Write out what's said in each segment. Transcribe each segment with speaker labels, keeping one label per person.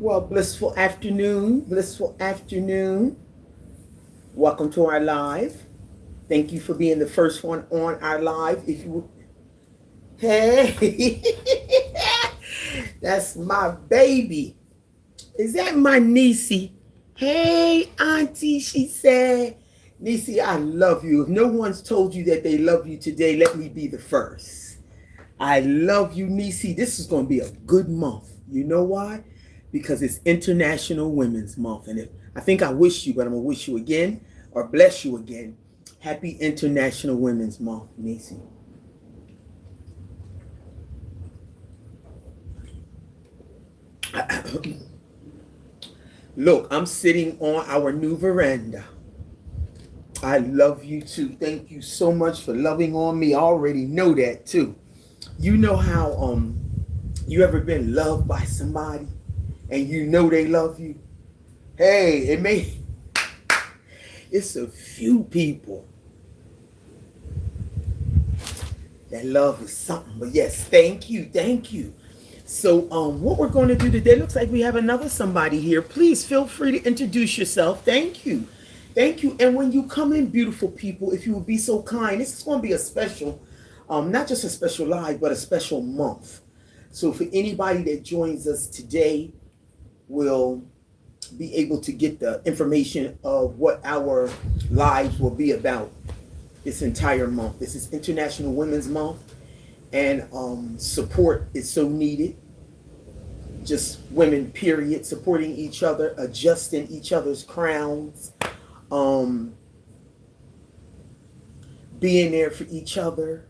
Speaker 1: Well, blissful afternoon, blissful afternoon. Welcome to our live. Thank you for being the first one on our live. If you, hey, that's my baby. Is that my niecey? Hey, auntie, she said. Niecey, I love you. If no one's told you that they love you today, let me be the first. I love you, niecey. This is going to be a good month. You know why? Because it's International Women's Month. And if I think I wish you, but I'm going to wish you again or bless you again. Happy International Women's Month, niecey. Look, I'm sitting on our new veranda. I love you too. Thank you so much for loving on me. I already know that too. You know how you ever been loved by somebody and you know they love you? Hey, it's a few people that love is something. But yes, thank you, thank you. So what we're going to do today, looks like we have another somebody here. Please feel free to introduce yourself. Thank you. Thank you. And when you come in, beautiful people, if you would be so kind, this is going to be a special, not just a special live, but a special month. So for anybody that joins us today, will be able to get the information of what our lives will be about this entire month. This is International Women's Month, and support is so needed. Just women, period, supporting each other, adjusting each other's crowns, being there for each other,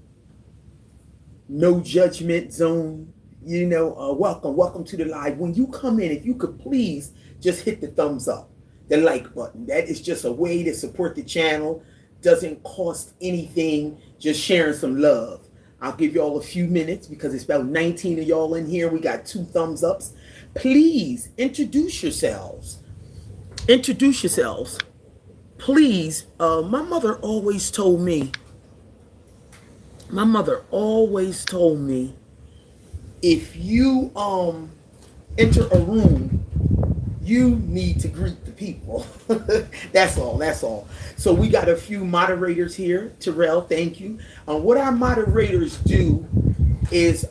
Speaker 1: no judgment zone. You know, welcome to the live. When you come in, if you could please just hit the thumbs up, the like button. That is just a way to support the channel. Doesn't cost anything, just sharing some love. I'll give y'all a few minutes because it's about 19 of y'all in here. We got 2 thumbs ups. Please introduce yourselves. Introduce yourselves. Please, my mother always told me, if you enter a room, you need to greet the people. That's all. So we got a few moderators here. Terrell, thank you. What our moderators do is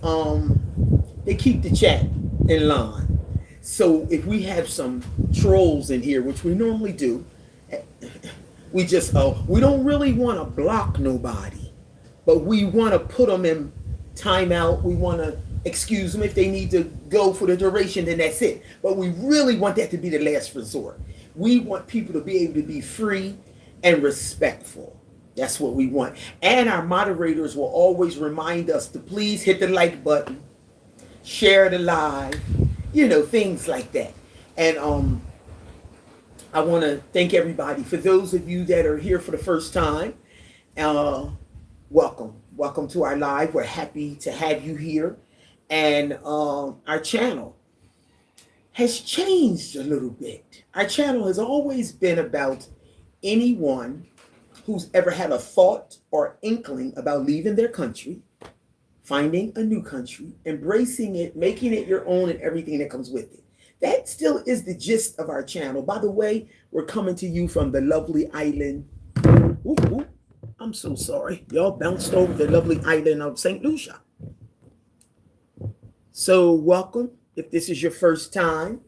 Speaker 1: they keep the chat in line. So if we have some trolls in here, which we normally do, we just we don't really want to block nobody, but we want to put them in timeout. We want to excuse them if they need to go for the duration, then that's it. But we really want that to be the last resort. We want people to be able to be free and respectful. That's what we want. And our moderators will always remind us to please hit the like button, share the live, you know, things like that. And I want to thank everybody. For those of you that are here for the first time, welcome to our live. We're happy to have you here. And our channel has changed a little bit. Our channel has always been about anyone who's ever had a thought or inkling about leaving their country, finding a new country, embracing it, making it your own, and everything that comes with it. That still is the gist of our channel. By the way, we're coming to you from the lovely island. Ooh, I'm so sorry. Y'all bounced over the lovely island of St. Lucia. So welcome. If this is your first time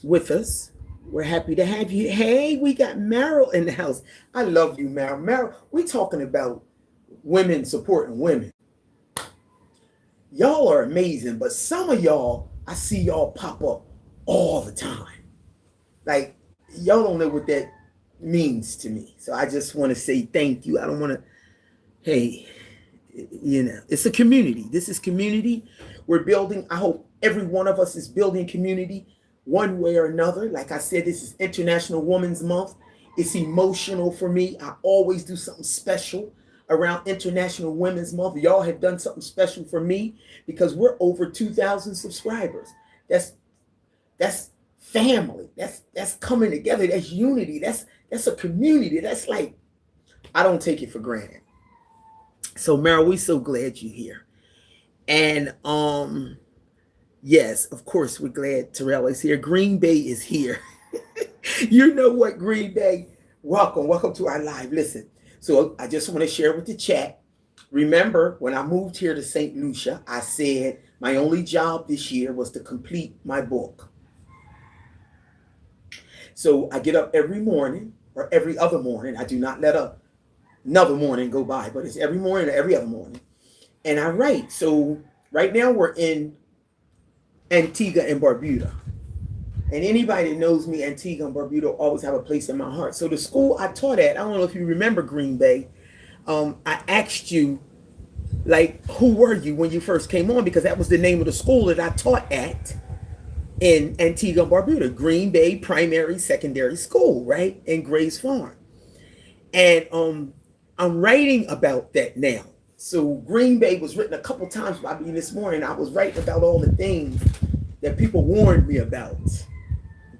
Speaker 1: with us, we're happy to have you. Hey, we got Meryl in the house. I love you, Meryl. Meryl, we're talking about women supporting women. Y'all are amazing, but some of y'all, I see y'all pop up all the time. Like, y'all don't know what that means to me. So I just want to say thank you. I don't want to, hey, you know, it's a community. This is community. We're building. I hope every one of us is building community one way or another. Like I said, this is International Women's Month. It's emotional for me. I always do something special around International Women's Month. Y'all have done something special for me because we're over 2,000 subscribers. That's family. That's coming together. That's unity. That's a community. That's like, I don't take it for granted. So Meryl, we're so glad you're here. And Yes, of course, we're glad Terrell is here. Green Bay is here. You know what, Green Bay? Welcome, welcome to our live. Listen, so I just want to share with the chat. Remember, when I moved here to St. Lucia, I said my only job this year was to complete my book. So I get up every morning or every other morning. I do not let another morning go by, but it's every morning or every other morning. And I write. So right now we're in Antigua and Barbuda. And anybody that knows me, Antigua and Barbuda always have a place in my heart. So the school I taught at, I don't know if you remember Green Bay. I asked you, like, who were you when you first came on? Because that was the name of the school that I taught at in Antigua and Barbuda, Green Bay Primary Secondary School, right? In Grays Farm. And I'm writing about that now. So Green Bay was written a couple times by me this morning. I was writing about all the things that people warned me about.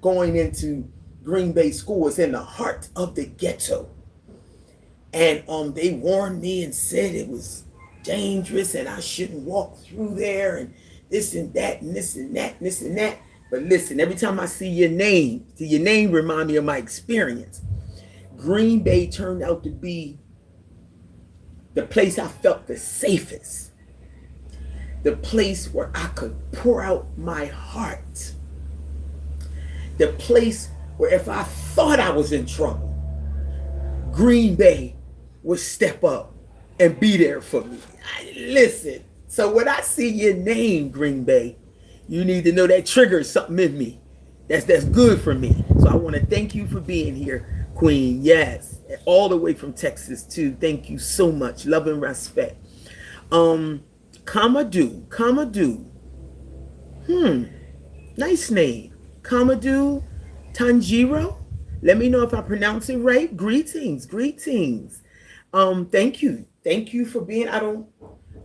Speaker 1: Going into Green Bay School is in the heart of the ghetto. And they warned me and said it was dangerous and I shouldn't walk through there and this and that and this and that and this and that. But listen, every time I see your name remind me of my experience. Green Bay turned out to be the place I felt the safest. The place where I could pour out my heart. The place where if I thought I was in trouble, Green Bay would step up and be there for me. Listen, so when I see your name, Green Bay, you need to know that triggers something in me. That's good for me. So I want to thank you for being here, Queen. Yes, all the way from Texas too. Thank you so much. Love and respect. Kamadou. Nice name. Kamadou Tanjiro. Let me know if I pronounce it right. Greetings. Thank you for being. I'm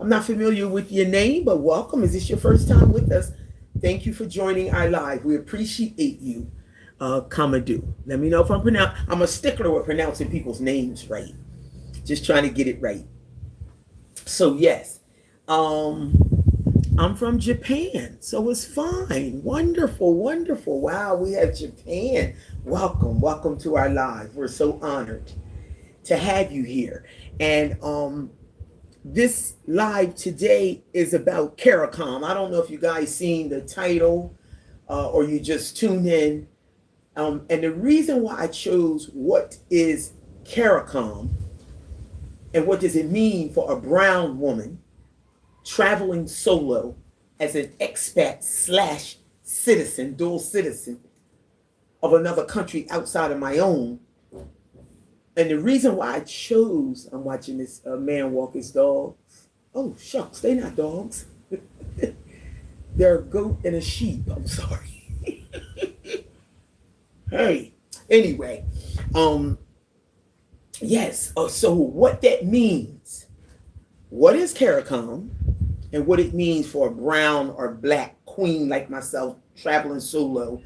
Speaker 1: not familiar with your name, but welcome. Is this your first time with us? Thank you for joining our live. We appreciate you, Kamadou. Let me know if I'm a stickler with pronouncing people's names right. Just trying to get it right. So yes, I'm from Japan, so it's fine. Wonderful. Wow, we have Japan. Welcome to our live. We're so honored to have you here. And this live today is about CARICOM. I don't know if you guys seen the title or you just tuned in. And the reason why I chose what is CARICOM and what does it mean for a brown woman traveling solo as an expat / citizen, dual citizen of another country outside of my own. And the reason why I chose, I'm watching this man walk his dogs. Oh, shucks, they're not dogs. They're a goat and a sheep. I'm sorry. Hey, anyway, yes. So what that means, what is CARICOM, and what it means for a brown or black queen like myself traveling solo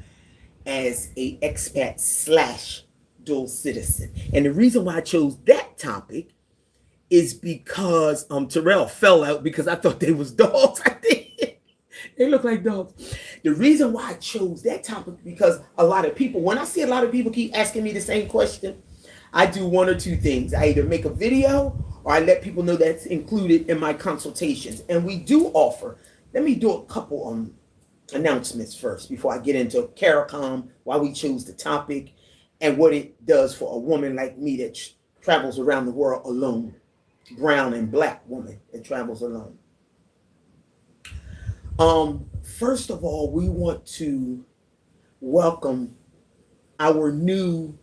Speaker 1: as a expat / dual citizen. And the reason why I chose that topic is because Terrell fell out because I thought they was dogs. I think they look like dogs. The reason why I chose that topic because a lot of people, when I see a lot of people keep asking me the same question, I do one or two things. I either make a video or I let people know that's included in my consultations. And we do offer, let me do a couple announcements first before I get into CARICOM, why we chose the topic, and what it does for a woman like me that travels around the world alone, brown and black woman that travels alone. First of all, we want to welcome our new,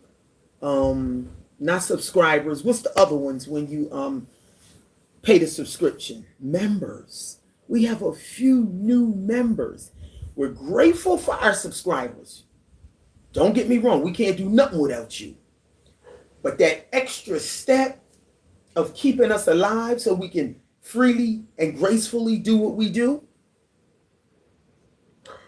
Speaker 1: not subscribers. What's the other ones when you pay the subscription? Members. We have a few new members. We're grateful for our subscribers. Don't get me wrong, we can't do nothing without you. But that extra step of keeping us alive so we can freely and gracefully do what we do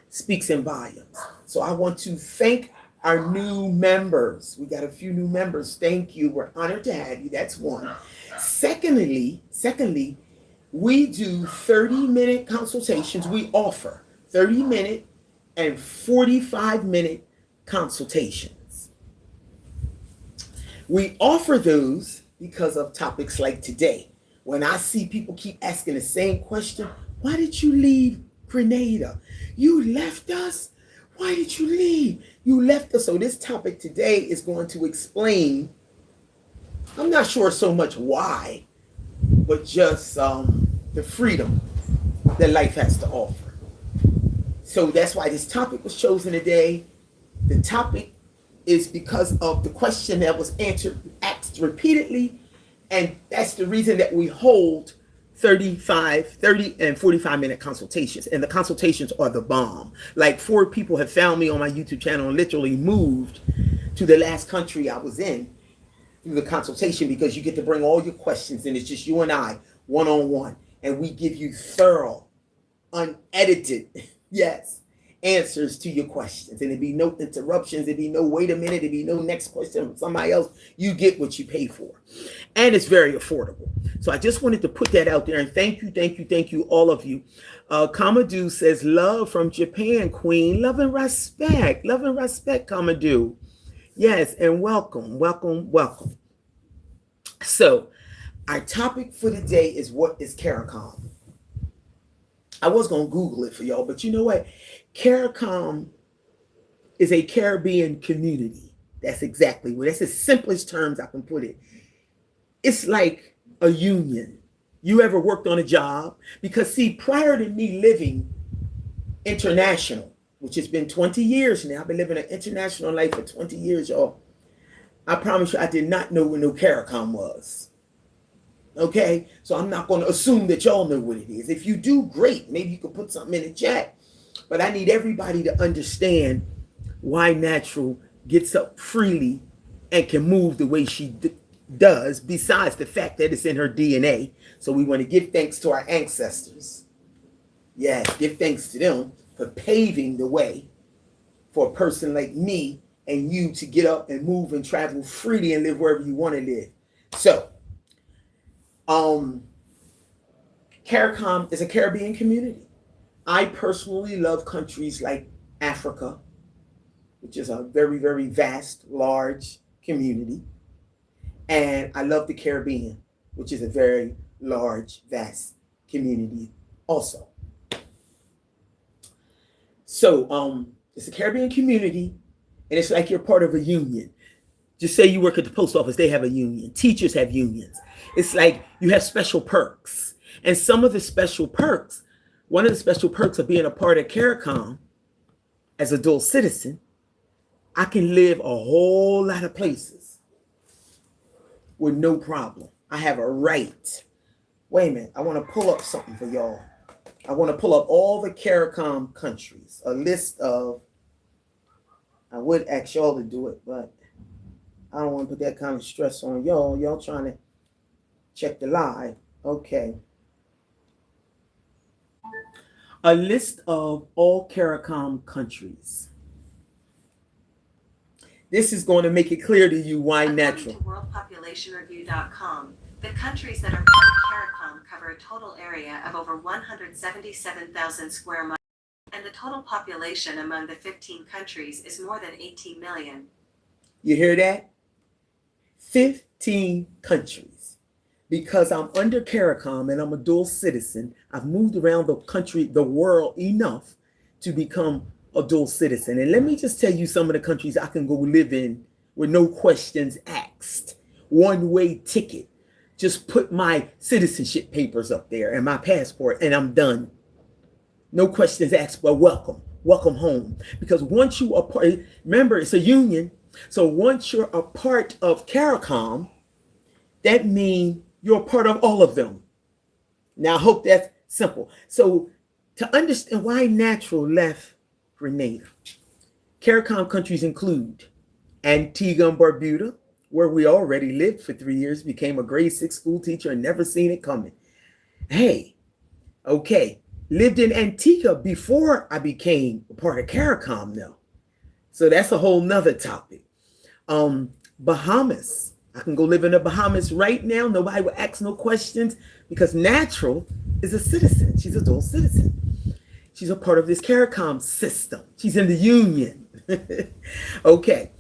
Speaker 1: speaks in volumes. So I want to thank our new members. We got a few new members. Thank you. We're honored to have you. That's one. Secondly, we do 30-minute consultations. We offer 30-minute and 45-minute consultations. We offer those because of topics like today. When I see people keep asking the same question, why did you leave Grenada? You left us? Why did you leave? You left us. So this topic today is going to explain, I'm not sure so much why, but just the freedom that life has to offer. So that's why this topic was chosen today. The topic is because of the question that was asked repeatedly, and that's the reason that we hold 30 and 45-minute consultations. And the consultations are the bomb. Like 4 people have found me on my YouTube channel and literally moved to the last country I was in through the consultation, because you get to bring all your questions and it's just you and I one-on-one, and we give you thorough, unedited, yes, answers to your questions. And there'd be no interruptions, there'd be no wait a minute, there'd be no next question from somebody else. You get what you pay for. And it's very affordable. So I just wanted to put that out there, and thank you, all of you. Kamadou says, love from Japan, Queen. Love and respect, Kamadou. Yes, and welcome. So our topic for today is, what is CARICOM? I was going to Google it for y'all, but you know what? CARICOM is a Caribbean community. That's exactly what, that's the simplest terms I can put it. It's like a union. You ever worked on a job? Because see, prior to me living international, which has been 20 years now, I've been living an international life for 20 years, y'all. I promise you, I did not know what no CARICOM was. Okay, so I'm not going to assume that y'all know what it is. If you do, great. Maybe you could put something in the chat. But I need everybody to understand why Natural gets up freely and can move the way she does, besides the fact that it's in her DNA. So we want to give thanks to our ancestors. Yes, give thanks to them for paving the way for a person like me and you to get up and move and travel freely and live wherever you want to live. So, CARICOM is a Caribbean community. I personally love countries like Africa, which is a very, very vast, large community. And I love the Caribbean, which is a very large, vast community also. So it's a Caribbean community, and it's like you're part of a union. Just say you work at the post office, they have a union. Teachers have unions. It's like you have special perks. And some of the special perks, one of the special perks of being a part of CARICOM as a dual citizen, I can live a whole lot of places with no problem. I have a right. Wait a minute, I want to pull up something for y'all. I want to pull up all the CARICOM countries, a list of, I would ask y'all to do it, but I don't want to put that kind of stress on y'all. Y'all trying to check the live. Okay. A list of all CARICOM countries. This is going to make it clear to you why Natural.
Speaker 2: According to worldpopulationreview.com, the countries that are part of CARICOM cover a total area of over 177,000 square miles, and the total population among the 15 countries is more than 18 million.
Speaker 1: You hear that? 15 countries. Because I'm under CARICOM and I'm a dual citizen, I've moved around the country, the world enough to become a dual citizen. And let me just tell you some of the countries I can go live in with no questions asked. One-way ticket. Just put my citizenship papers up there and my passport and I'm done. No questions asked, but welcome. Welcome home. Because once you are part, remember it's a union. So once you're a part of CARICOM, that means you're a part of all of them. Now I hope that's simple. So to understand why Natural left Grenada, CARICOM countries include Antigua and Barbuda, where we already lived for 3 years, became a grade 6 school teacher and never seen it coming. Hey, okay, lived in Antigua before I became a part of CARICOM now. So that's a whole nother topic. Bahamas. I can go live in the Bahamas right now. Nobody will ask no questions because Natural is a citizen. She's a dual citizen. She's a part of this CARICOM system. She's in the union. Okay.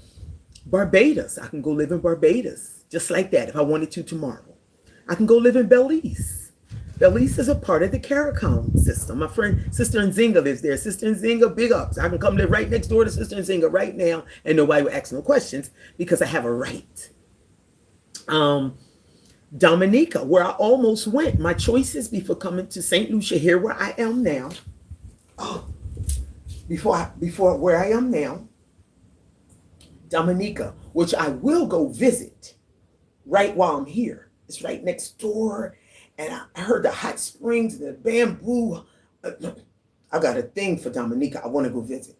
Speaker 1: Barbados. I can go live in Barbados just like that if I wanted to tomorrow. I can go live in Belize. Belize is a part of the CARICOM system. My friend, Sister Nzinga lives there. Sister Nzinga, big ups. I can come live right next door to Sister Nzinga right now and nobody will ask no questions because I have a right. Dominica, where I almost went. My choices before coming to St. Lucia, here where I am now. Oh, before where I am now, Dominica, which I will go visit right while I'm here. It's right next door. And I heard the hot springs, the bamboo. I got a thing for Dominica. I want to go visit.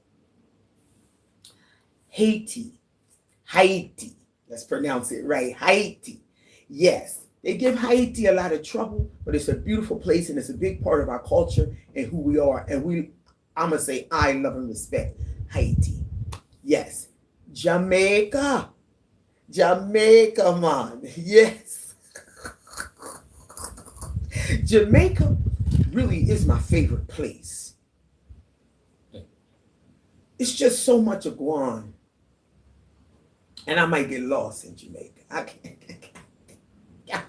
Speaker 1: Haiti. Let's pronounce it right. Haiti. Yes, they give Haiti a lot of trouble, but it's a beautiful place and it's a big part of our culture and who we are. And I'm going to say I love and respect Haiti. Yes. Jamaica, man. Yes. Jamaica really is my favorite place. It's just so much of Guan. And I might get lost in Jamaica. I can't. Yeah.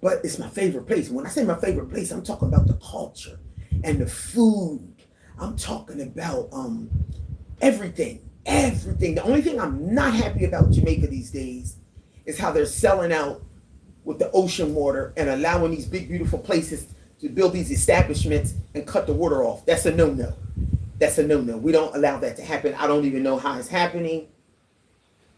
Speaker 1: But it's my favorite place. When I say my favorite place, I'm talking about the culture and the food. I'm talking about everything. Everything. The only thing I'm not happy about Jamaica these days is how they're selling out with the ocean water and allowing these big, beautiful places to build these establishments and cut the water off. That's a no-no. That's a no-no. We don't allow that to happen. I don't even know how it's happening.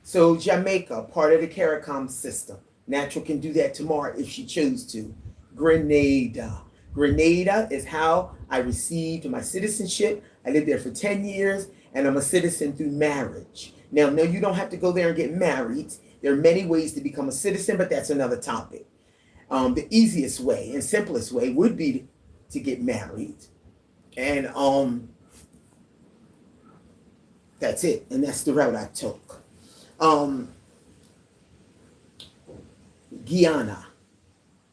Speaker 1: So Jamaica, part of the CARICOM system. Natural can do that tomorrow if she chose to. Grenada. Grenada is how I received my citizenship. I lived there for 10 years. And I'm a citizen through marriage. Now, no, you don't have to go there and get married. There are many ways to become a citizen, but that's another topic. The easiest way and simplest way would be to get married. And that's it. And that's the route I took. Guyana.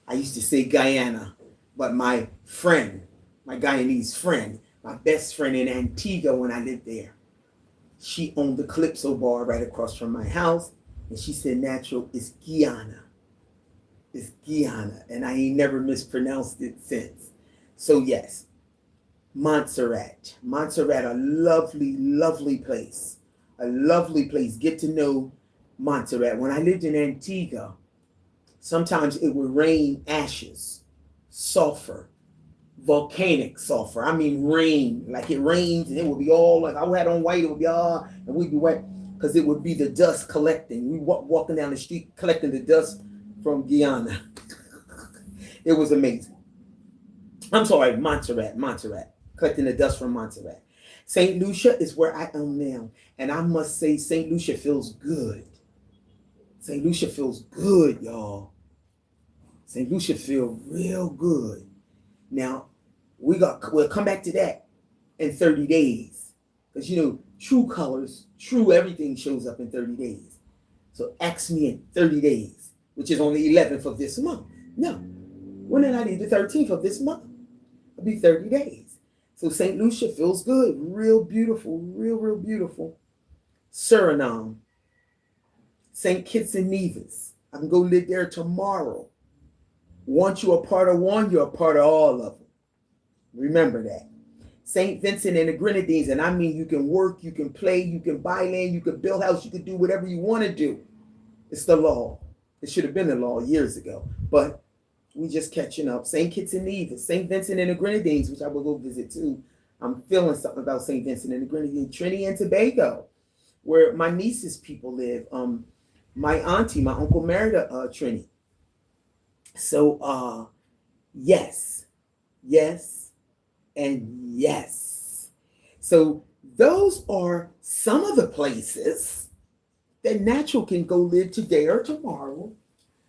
Speaker 1: I used to say Guyana, but my friend, my Guyanese friend, my best friend in Antigua when I lived there, she owned the Calypso bar right across from my house. And she said, Natural, it's Guyana. It's Guyana. And I ain't never mispronounced it since. So yes, Montserrat. Montserrat, a lovely, lovely place. A lovely place. Get to know Montserrat. When I lived in Antigua, sometimes it would rain ashes, sulfur, volcanic sulfur. I mean rain, like it rains and it would be all like I had on white, it would be all, and we'd be wet because it would be the dust collecting. We walking down the street collecting the dust from Guyana. It was amazing. I'm sorry, Montserrat, collecting the dust from Montserrat. St. Lucia is where I am now, and I must say St. Lucia feels good. St. Lucia feels good, y'all. St. Lucia feels real good. Now, we'll come back to that in 30 days. Because, you know, true colors, true everything shows up in 30 days. So ask me in 30 days, which is on the 11th of this month. No, when did I need the 13th of this month? It'll be 30 days. So St. Lucia feels good, real beautiful, real beautiful. Suriname, St. Kitts and Nevis. I can go live there tomorrow. Once you're a part of one, you're a part of all of them. Remember that. St. Vincent and the Grenadines, and I mean you can work, you can play, you can buy land, you can build house, you can do whatever you want to do. It's the law. It should have been the law years ago, but we just catching up. St. Kitts and Nevis, St. Vincent and the Grenadines, which I will go visit too. I'm feeling something about St. Vincent and the Grenadines. Trinidad and Tobago, where my niece's people live. My auntie, my uncle married a Trini. So, yes, and yes. So those are some of the places that Natural can go live today or tomorrow.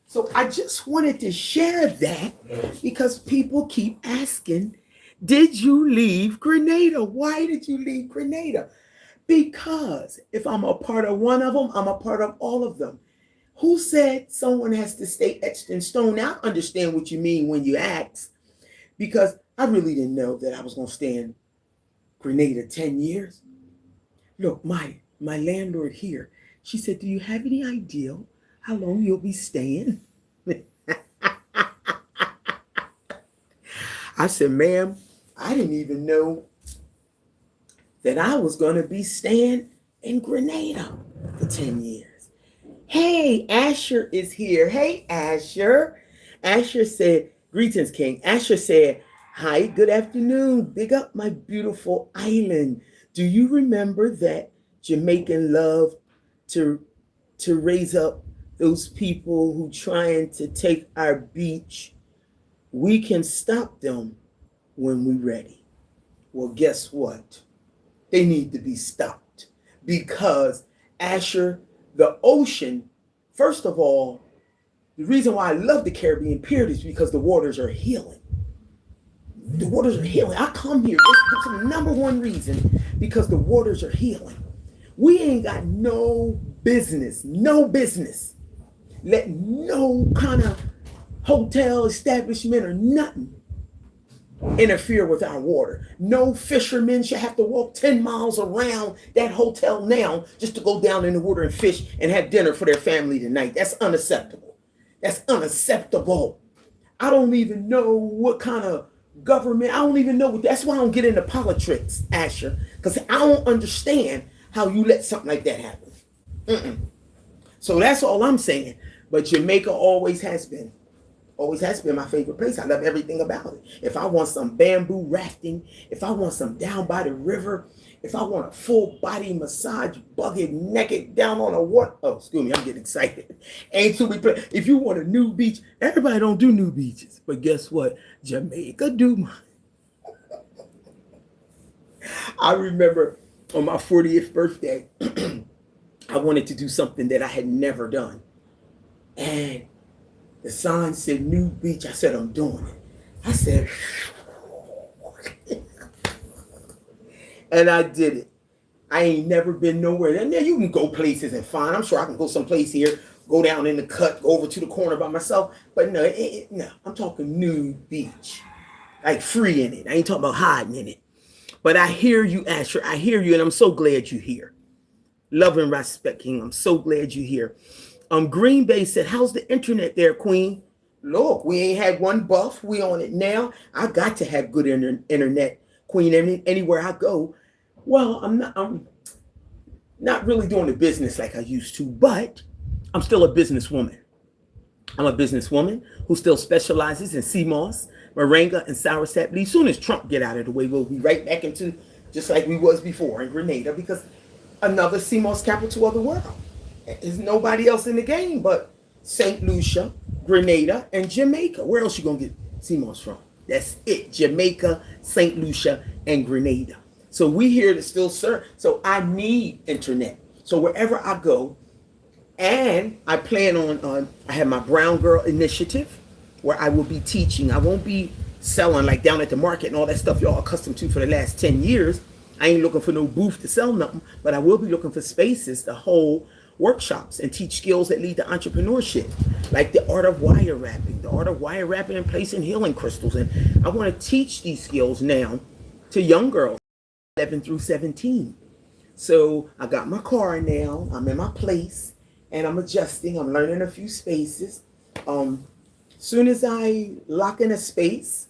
Speaker 1: So I just wanted to share that because people keep asking, did you leave Grenada? Why did you leave Grenada? Because if I'm a part of one of them, I'm a part of all of them. Who said someone has to stay etched in stone? Now I understand what you mean when you ask, because I really didn't know that I was going to stay in Grenada 10 years. Look, my landlord here, she said, do you have any idea how long you'll be staying? I said, ma'am, I didn't even know that I was going to be staying in Grenada for 10 years. Hey, Asher is here. Hey, Asher. Asher said, greetings, King. Asher said, hi, good afternoon. Big up my beautiful island. Do you remember that Jamaican love to raise up those people who trying to take our beach? We can stop them when we're ready. Well, guess what? They need to be stopped because Asher, the ocean, first of all, the reason why I love the Caribbean period is because the waters are healing. The waters are healing. I come here. That's the number one reason, because the waters are healing. We ain't got no business let no kind of hotel establishment or nothing interfere with our water. No fishermen should have to walk 10 miles around that hotel now just to go down in the water and fish and have dinner for their family tonight. That's unacceptable. That's unacceptable. I don't even know what kind of government, I don't even know what, that's why I don't get into politics, Asher, because I don't understand how you let something like that happen. So that's all I'm saying. But Jamaica always has been my favorite place. I love everything about it. If I want some bamboo rafting, if I want some down by the river, if I want a full body massage, bucket naked down on a water. Oh, excuse me, I'm getting excited. Ain't too many. If you want a new beach, everybody don't do new beaches. But guess what? Jamaica do. I remember on my 40th birthday, I wanted to do something that I had never done. And the sign said new beach. I said, I'm doing it. I said, and I did it. I ain't never been nowhere. And then you can go places and find. I'm sure I can go someplace here, go down in the cut, go over to the corner by myself. But no, no, I'm talking nude beach. Like free in it. I ain't talking about hiding in it. But I hear you, Asher. I hear you, and I'm so glad you're here. Love and respect, King. I'm so glad you're here. Green Bay said, how's the internet there, Queen? Look, we ain't had one buff. We on it now. I got to have good internet, Queen, anywhere I go. Well, I'm not really doing the business like I used to, but I'm still a businesswoman. I'm a businesswoman who still specializes in sea moss, moringa, and soursop leaves. Soon as Trump get out of the way, we'll be right back into just like we was before in Grenada, because another sea moss capital of the world. There's nobody else in the game but St. Lucia, Grenada, and Jamaica. Where else you gonna get sea moss from? That's it. Jamaica, St. Lucia, and Grenada. So we here to still serve. So I need internet. So wherever I go, and I plan on I have my Brown Girl Initiative where I will be teaching. I won't be selling like down at the market and all that stuff y'all accustomed to for the last 10 years. I ain't looking for no booth to sell nothing, but I will be looking for spaces to hold workshops and teach skills that lead to entrepreneurship, like the art of wire wrapping, and placing healing crystals. And I want to teach these skills now to young girls, 11 through 17. So I got my car now. I'm in my place and I'm adjusting. I'm learning a few spaces. Soon as I lock in a space,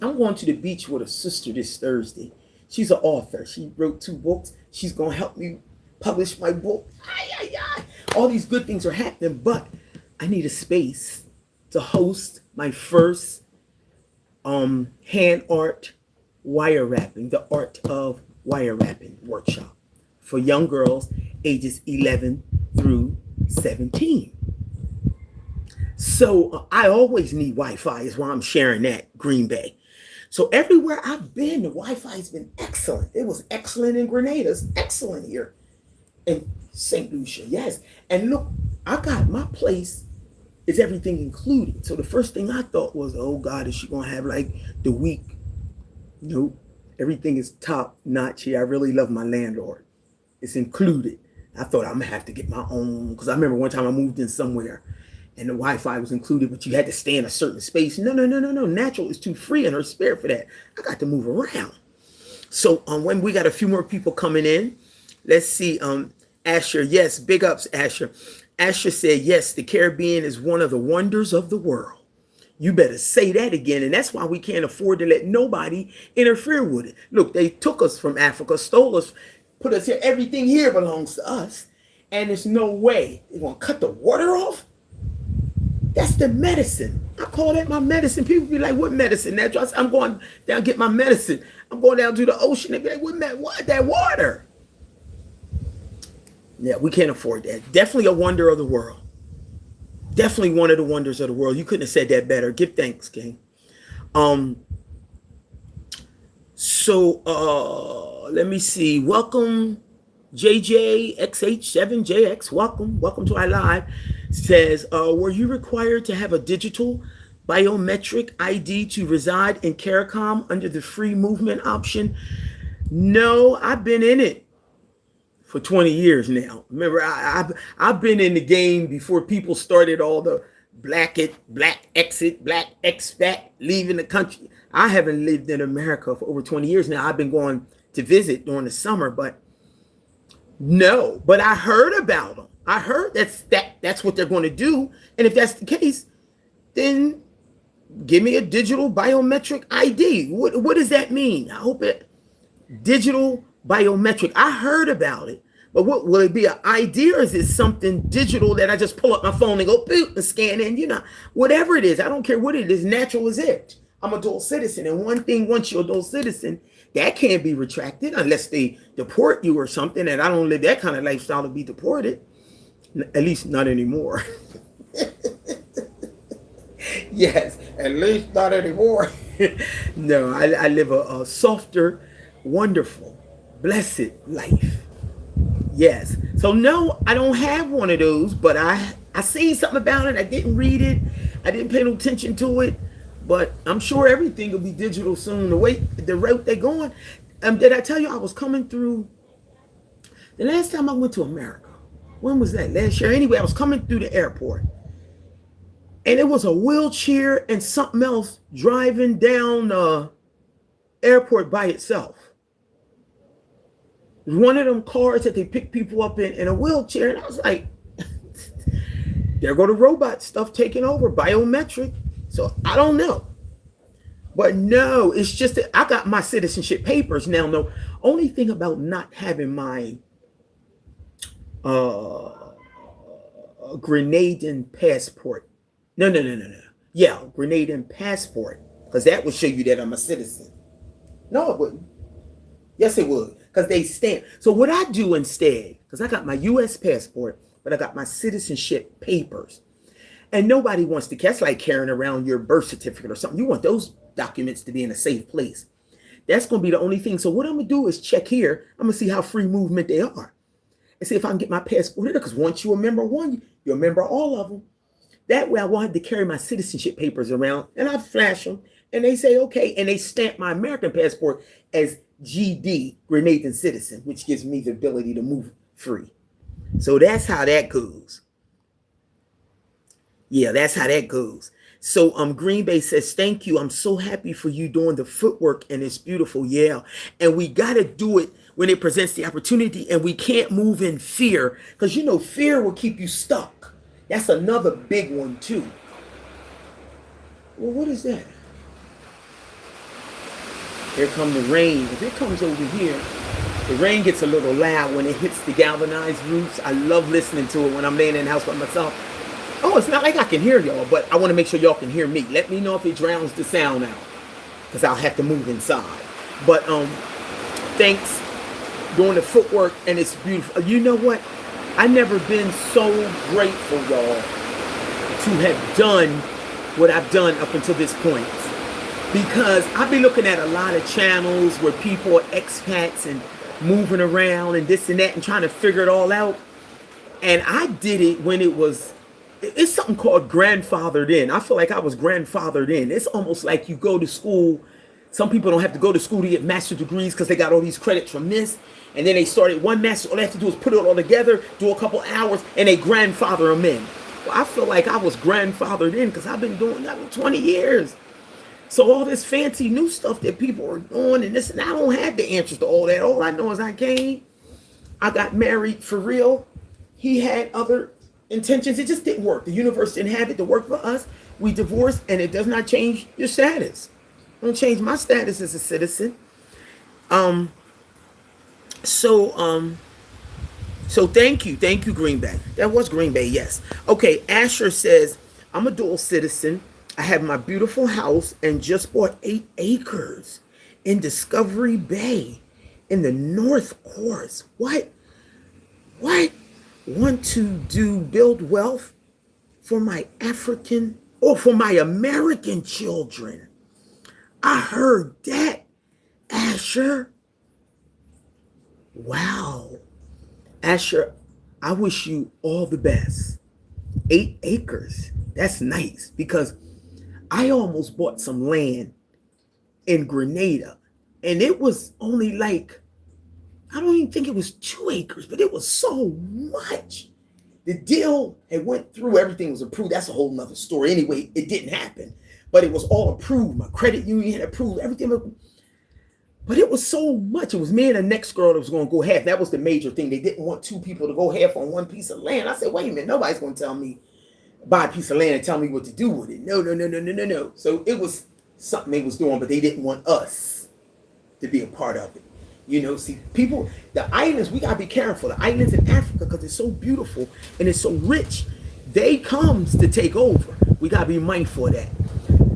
Speaker 1: I'm going to the beach with a sister this Thursday. She's an author. She wrote 2 books. She's going to help me publish my book. All these good things are happening, but I need a space to host my first hand art wire wrapping, the art of wire wrapping workshop for young girls ages 11 through 17. So I always need Wi-Fi, is why I'm sharing that, Green Bay. So everywhere I've been, the Wi-Fi has been excellent. It was excellent in Grenada. It's excellent here in St. Lucia, yes. And look, I got my place, is everything included. So the first thing I thought was, oh God, is she going to have like the week? Nope. Everything is top notch here. I really love my landlord. It's included. I thought I'm going to have to get my own, because I remember one time I moved in somewhere and the Wi-Fi was included, but you had to stay in a certain space. No, no, no, no, no. Natural is too free in her spirit for that. I got to move around. So when we got a few more people coming in, let's see. Asher, yes, big ups, Asher. Asher said, yes, the Caribbean is one of the wonders of the world. You better say that again. And that's why we can't afford to let nobody interfere with it. Look, they took us from Africa, stole us, put us here. Everything here belongs to us. And there's no way they're going to cut the water off. That's the medicine. I call that my medicine. People be like, what medicine? I'm going down to get my medicine. I'm going down to the ocean. They be like, what? That water. Yeah, we can't afford that. Definitely a wonder of the world. Definitely one of the wonders of the world. You couldn't have said that better. Give thanks, King. Let me see. Welcome, JJXH7JX. Welcome to our live. Says, were you required to have a digital biometric ID to reside in CARICOM under the free movement option? No, I've been in it for 20 years now. Remember, I've been in the game before people started all the black exit, black expat, leaving the country. I haven't lived in America for over 20 years now. I've been going to visit during the summer, but no. But I heard about them. I heard that's what they're going to do. And if that's the case, then give me a digital biometric ID. What does that mean? I hope it digital biometric. I heard about it, but what will it be, an ID, or is it something digital that I just pull up my phone and go boop and scan in? You know, whatever it is, I don't care what it is. Natural as it. I'm a dual citizen, and one thing, once you're a dual citizen, that can't be retracted unless they deport you or something. And I don't live that kind of lifestyle to be deported, at least not anymore. Yes, at least not anymore. No, I live a softer, wonderful, blessed life. Yes. So no, I don't have one of those, but I seen something about it. I didn't read it. I didn't pay no attention to it, but I'm sure everything will be digital soon. The route they're going. Did I tell you I was coming through the last time I went to America? When was that? Last year. Anyway, I was coming through the airport, and it was a wheelchair and something else driving down the airport by itself. One of them cars that they pick people up in a wheelchair. And I was like, there go the robot stuff taking over, biometric. So I don't know. But no, it's just that I got my citizenship papers now. No, only thing about not having my Grenadian passport. No. Yeah, Grenadian passport. Because that would show you that I'm a citizen. No, it wouldn't. Yes, it would. Because they stamp. So what I do instead, because I got my U.S. passport, but I got my citizenship papers. And nobody wants to catch, like carrying around your birth certificate or something. You want those documents to be in a safe place. That's going to be the only thing. So what I'm going to do is check here. I'm going to see how free movement they are. And see if I can get my passport here. Because once you remember one, you remember all of them. That way I won't have to carry my citizenship papers around. And I flash them. And they say, okay. And they stamp my American passport as GD, Grenadian citizen, which gives me the ability to move free. So that's how that goes. Yeah, that's how that goes. So Green Bay says, thank you. I'm so happy for you doing the footwork, and it's beautiful. Yeah. And we got to do it when it presents the opportunity, and we can't move in fear, because you know fear will keep you stuck. That's another big one too. Well, what is that? Here comes the rain. If it comes over here, the rain gets a little loud when it hits the galvanized roofs. I love listening to it when I'm laying in the house by myself. Oh, it's not like I can hear y'all, but I want to make sure y'all can hear me. Let me know if it drowns the sound out, because I'll have to move inside. But thanks, doing the footwork, and it's beautiful. You know what? I've never been so grateful, y'all, to have done what I've done up until this point. Because I've been looking at a lot of channels where people are expats and moving around and this and that and trying to figure it all out. And I did it when it's something called grandfathered in. I feel like I was grandfathered in. It's almost like you go to school. Some people don't have to go to school to get master's degrees because they got all these credits from this. And then they started one master. All they have to do is put it all together, do a couple hours, and they grandfather them in. I feel like I was grandfathered in because I've been doing that for 20 years. So all this fancy new stuff that people are doing and this, and I don't have the answers to all that. All I know is I came, I got married for real. He had other intentions. It just didn't work. The universe didn't have it to work for us. We divorced, and it does not change your status. Don't change my status as a citizen. Um, so so thank you, Green Bay. That was Green Bay, yes. Okay, Asher says, I'm a dual citizen. I have my beautiful house and just bought 8 acres in Discovery Bay in the North Course. What? Want to build wealth for my African or for my American children. I heard that, Asher. Wow. Asher, I wish you all the best. 8 acres. That's nice because I almost bought some land in Grenada and it was only like, I don't even think it was 2 acres, but it was so much. The deal, it went through, everything was approved. That's a whole nother story. Anyway, it didn't happen, but it was all approved. My credit union had approved everything. But it was so much. It was me and the next girl that was going to go half. That was the major thing. They didn't want 2 people to go half on one piece of land. I said, wait a minute, nobody's going to tell me, buy a piece of land and tell me what to do with it. No. So it was something they was doing, but they didn't want us to be a part of it. You know, see, people, the islands, we got to be careful. The islands in Africa, because it's so beautiful and it's so rich, they comes to take over. We got to be mindful of that.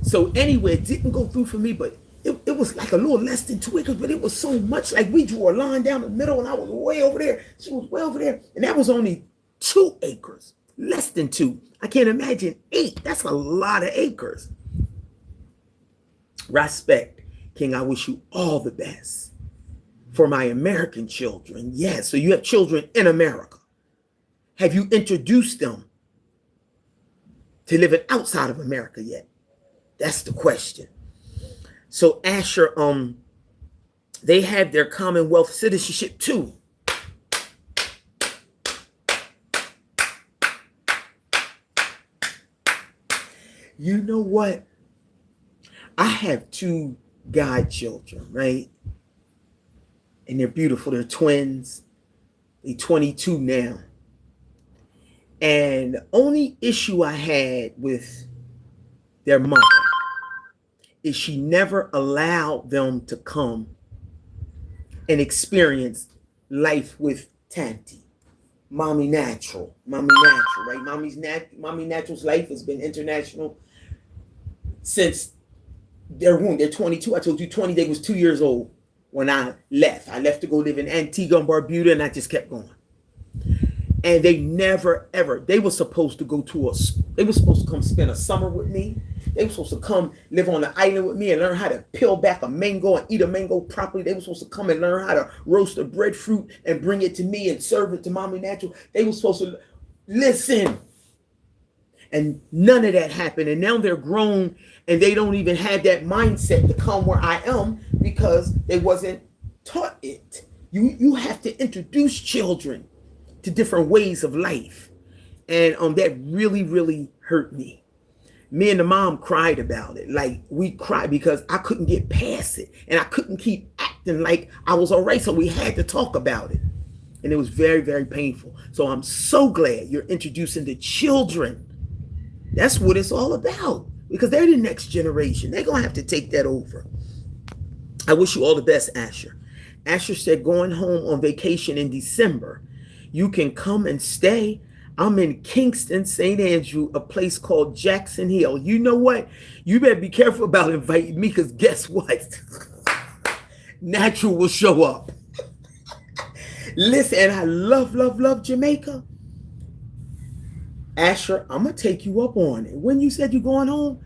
Speaker 1: So anyway, it didn't go through for me, but it was like a little less than 2 acres, but it was so much. Like we drew a line down the middle and I was way over there. She was way over there. And that was only 2 acres, less than 2. I can't imagine 8. That's a lot of acres. Respect, King. I wish you all the best. For my American children, yes. So you have children in America. Have you introduced them to living outside of America yet? That's the question. So Asher, they have their Commonwealth citizenship too. You know what? I have 2 godchildren, right? And they're beautiful. They're twins. They're 22 now. And the only issue I had with their mother is she never allowed them to come and experience life with Tanti. Mommy Natural, right? Mommy Natural's life has been international since their womb. They're 22. I told you 20, they was 2 years old when I left. I left to go live in Antigua and Barbuda, and I just kept going. And they never, ever, they were supposed to they were supposed to come spend a summer with me. They were supposed to come live on the island with me and learn how to peel back a mango and eat a mango properly. They were supposed to come and learn how to roast a breadfruit and bring it to me and serve it to Mommy Natural. They were supposed to listen. And none of that happened. And now they're grown and they don't even have that mindset to come where I am because they wasn't taught it. You have to introduce children to different ways of life. And that really, really hurt me. Me and the mom cried about it. Like we cried because I couldn't get past it. And I couldn't keep acting like I was all right. So we had to talk about it. And it was very, very painful. So I'm so glad you're introducing the children. That's what it's all about. Because they're the next generation. They're going to have to take that over. I wish you all the best, Asher. Asher said going home on vacation in December. You can come and stay. I'm in Kingston, St. Andrew, a place called Jackson Hill. You know what? You better be careful about inviting me because guess what? Natural will show up. Listen, and I love Jamaica. Asher, I'm going to take you up on it. When you said you're going home,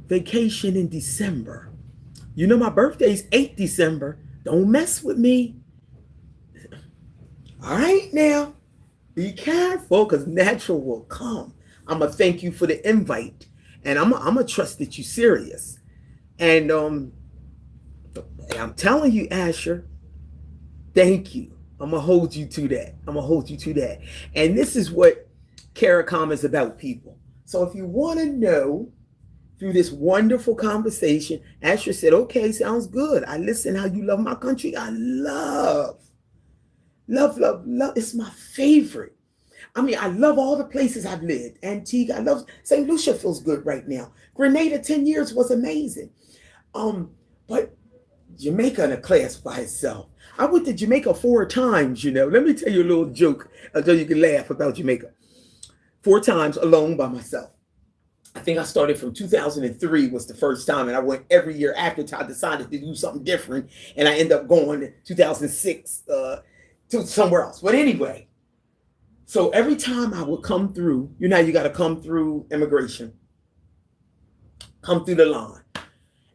Speaker 1: vacation in December. You know my birthday's 8 December. Don't mess with me. All right now. Be careful because Natural will come. I'm going to thank you for the invite. And I'm going to trust that you're serious. And I'm telling you, Asher, thank you. I'm going to hold you to that. And this is what CARICOM is about people. So if you want to know through this wonderful conversation, Asher said, okay, sounds good. I listen how you love my country. I love, love, love, love. It's my favorite. I mean, I love all the places I've lived. Antigua, I love St. Lucia feels good right now. Grenada, 10 years was amazing. But Jamaica in a class by itself. I went to Jamaica 4 times, you know. Let me tell you a little joke so you can laugh about Jamaica. 4 times alone by myself. I think I started from 2003 was the first time, and I went every year after I decided to do something different, and I ended up going to 2006 to somewhere else. But anyway, so every time I would come through, you know, you got to come through immigration, come through the line,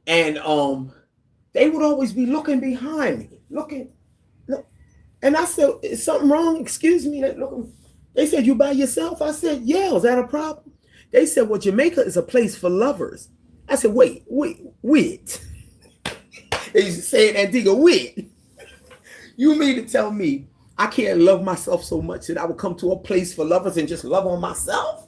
Speaker 1: and they would always be looking behind me, looking, look, and I said, "Is something wrong? Excuse me." They said, "You by yourself?" I said, "Yeah." "Is that a problem?" They said, "Well, Jamaica is a place for lovers." I said, wait. They used to say in Antigua, wait. You mean to tell me I can't love myself so much that I would come to a place for lovers and just love on myself?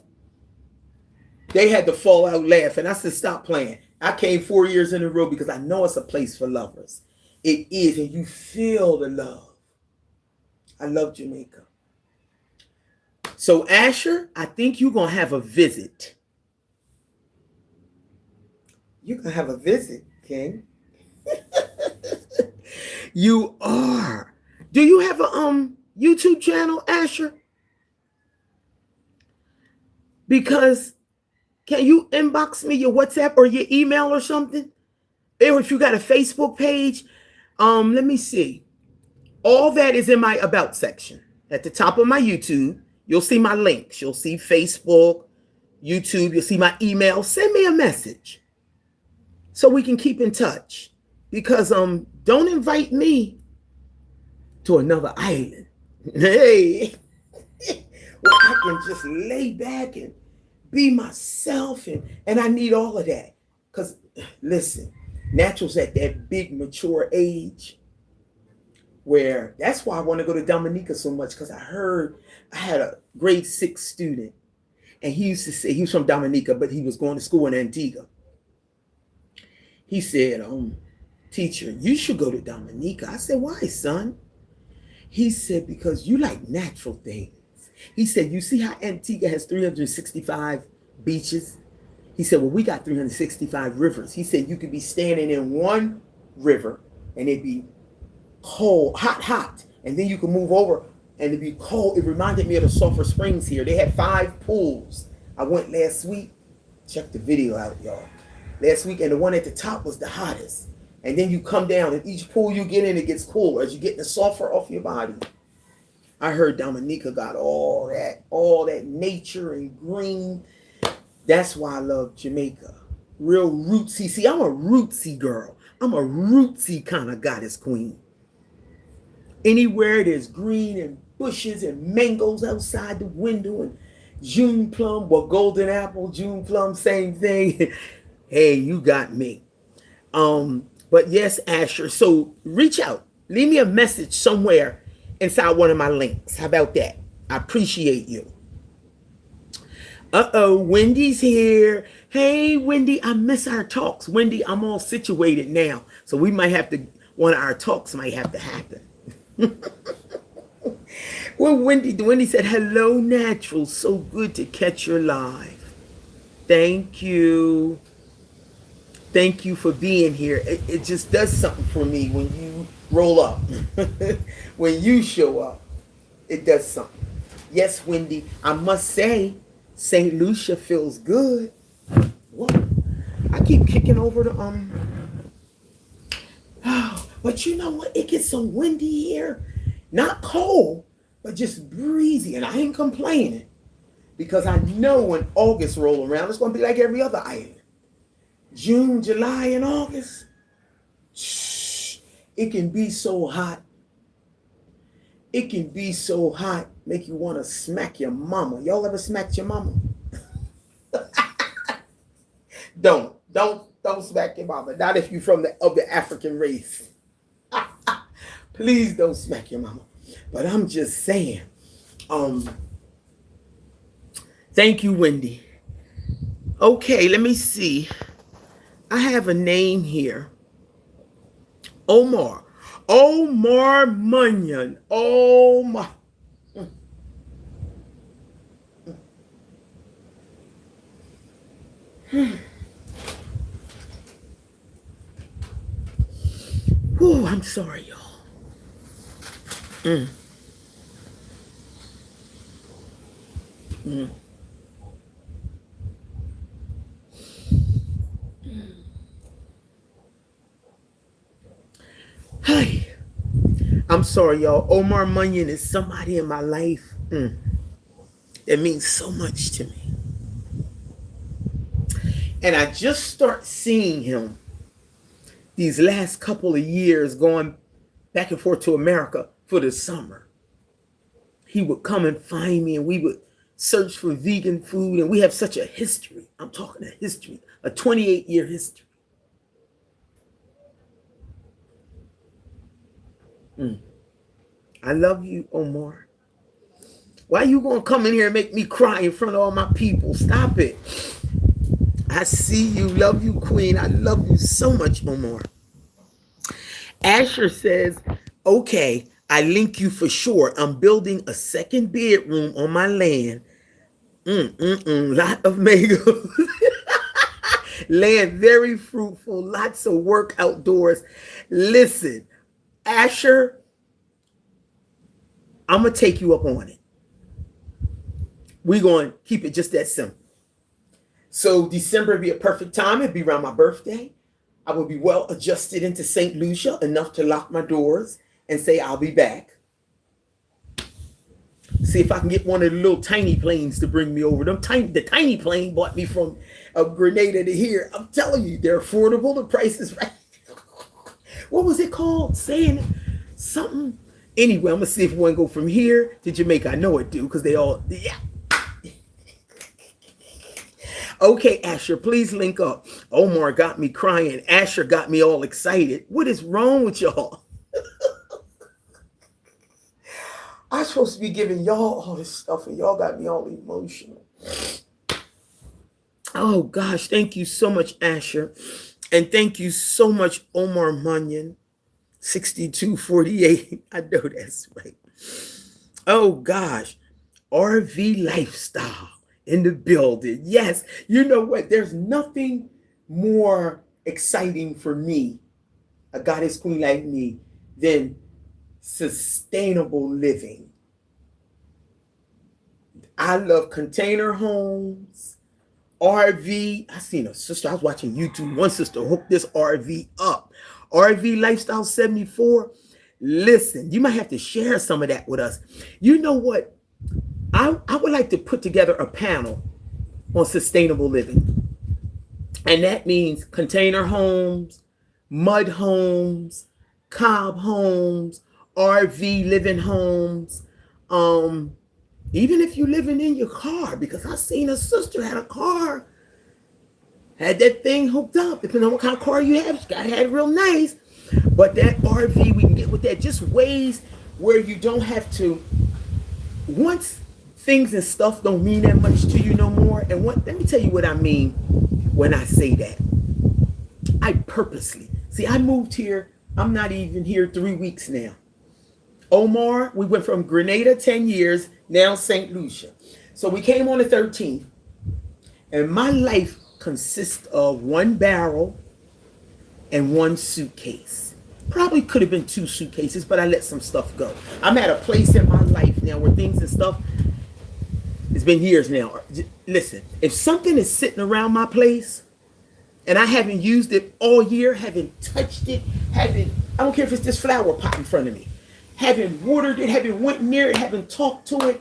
Speaker 1: They had to fall out laughing. I said, stop playing. I came 4 years in a row because I know it's a place for lovers. It is, and you feel the love. I love Jamaica. So Asher, I think you're going to have a visit. You're going to have a visit, King. You are. Do you have a YouTube channel, Asher? Because can you inbox me your WhatsApp or your email or something? Or if you got a Facebook page, let me see. All that is in my about section. At the top of my YouTube, you'll see my links. You'll see Facebook, YouTube. You'll see my email. Send me a message so we can keep in touch. Because don't invite me to another island. Hey, where I can just lay back and be myself, and I need all of that. Because listen, Natural's at that big mature age where that's why I want to go to Dominica so much, because I had a grade 6 student, and he used to say, he was from Dominica, but he was going to school in Antigua. He said, teacher, you should go to Dominica. I said, why, son? He said, because you like natural things. He said, you see how Antigua has 365 beaches? He said, well, we got 365 rivers. He said, you could be standing in one river and it'd be cold, hot. And then you can move over and it'd be cold. It reminded me of the Sulphur Springs here. They had 5 pools. I went last week. Check the video out, y'all. Last week, and the one at the top was the hottest. And then you come down, and each pool you get in, it gets cooler as you get the sulfur off your body. I heard Dominica got all that nature and green. That's why I love Jamaica. Real rootsy. See, I'm a rootsy girl. I'm a rootsy kind of goddess queen. Anywhere there's green and bushes and mangoes outside the window and June plum, well, golden apple, June plum, same thing. Hey, you got me. But yes, Asher, so reach out. Leave me a message somewhere inside one of my links. How about that? I appreciate you. Wendy's here. Hey, Wendy, I miss our talks. Wendy, I'm all situated now. So we might have to, one of our talks might have to happen. Well, Wendy said, hello, Natural. So good to catch your live. Thank you. Thank you for being here. It just does something for me when you roll up. When you show up, it does something. Yes, Wendy, I must say, St. Lucia feels good. Whoa. I keep kicking over the but you know what? It gets so windy here. Not cold, but just breezy. And I ain't complaining, because I know when August roll around, it's going to be like every other island. June, July, and August. It can be so hot. It can be so hot, make you want to smack your mama. Y'all ever smacked your mama? Don't smack your mama. Not if you're from the African race. Please don't smack your mama. But I'm just saying, Thank you, Wendy. Okay, let me see. I have a name here. Omar. Omar Munyon. Omar. Whew, I'm sorry, y'all. Mm. Mm. Hey, I'm sorry, y'all. Omar Munyon is somebody in my life that means so much to me. And I just start seeing him these last couple of years going back and forth to America for the summer. He would come and find me and we would search for vegan food. And we have such a history. I'm talking a history, a 28-year history. I love you, Omar. Why you gonna come in here and make me cry in front of all my people? Stop it. I see you. Love you, Queen. I love you so much, Omar. Asher says, okay, I link you for sure. I'm building a second bedroom on my land. Lot of mangoes. Land very fruitful. Lots of work outdoors. Listen, Asher, I'm going to take you up on it. We're going to keep it just that simple. So December would be a perfect time. It'd be around my birthday. I will be well adjusted into St. Lucia, enough to lock my doors and say I'll be back. See if I can get one of the little tiny planes to bring me over. The tiny plane bought me from Grenada to here. I'm telling you, they're affordable. The price is right. What was it called? Saying something. Anyway, I'm going to see if one go from here to Jamaica. I know it do because they all, yeah. Okay, Asher, please link up. Omar got me crying. Asher got me all excited. What is wrong with y'all? I'm supposed to be giving y'all all this stuff and y'all got me all emotional. Oh, gosh. Thank you so much, Asher. And thank you so much, Omar Munyon. 6248. I know that's right. Oh, gosh. RV lifestyle in the building. Yes. You know what? There's nothing more exciting for me, a goddess queen like me, than sustainable living. I love container homes, RV. I seen a sister, I was watching YouTube. One sister hooked this RV up. RV Lifestyle 74. Listen, you might have to share some of that with us. You know what? I would like to put together a panel on sustainable living. And that means container homes, mud homes, cob homes, RV living homes. Even if you're living in your car, because I seen a sister had a car, had that thing hooked up, depending on what kind of car you have. She got it real nice. But that RV, we can get with that. Just ways where you don't have to, once things and stuff don't mean that much to you no more. And let me tell you what I mean when I say that. I purposely, see, I moved here. I'm not even here 3 weeks now. Omar, we went from Grenada 10 years, now St. Lucia. So we came on the 13th. And my life consists of one barrel and one suitcase. Probably could have been 2 suitcases, but I let some stuff go. I'm at a place in my life now where things and stuff, it's been years now. Listen, if something is sitting around my place and I haven't used it all year, haven't touched it, I don't care if it's this flower pot in front of me, haven't watered it, haven't went near it, haven't talked to it,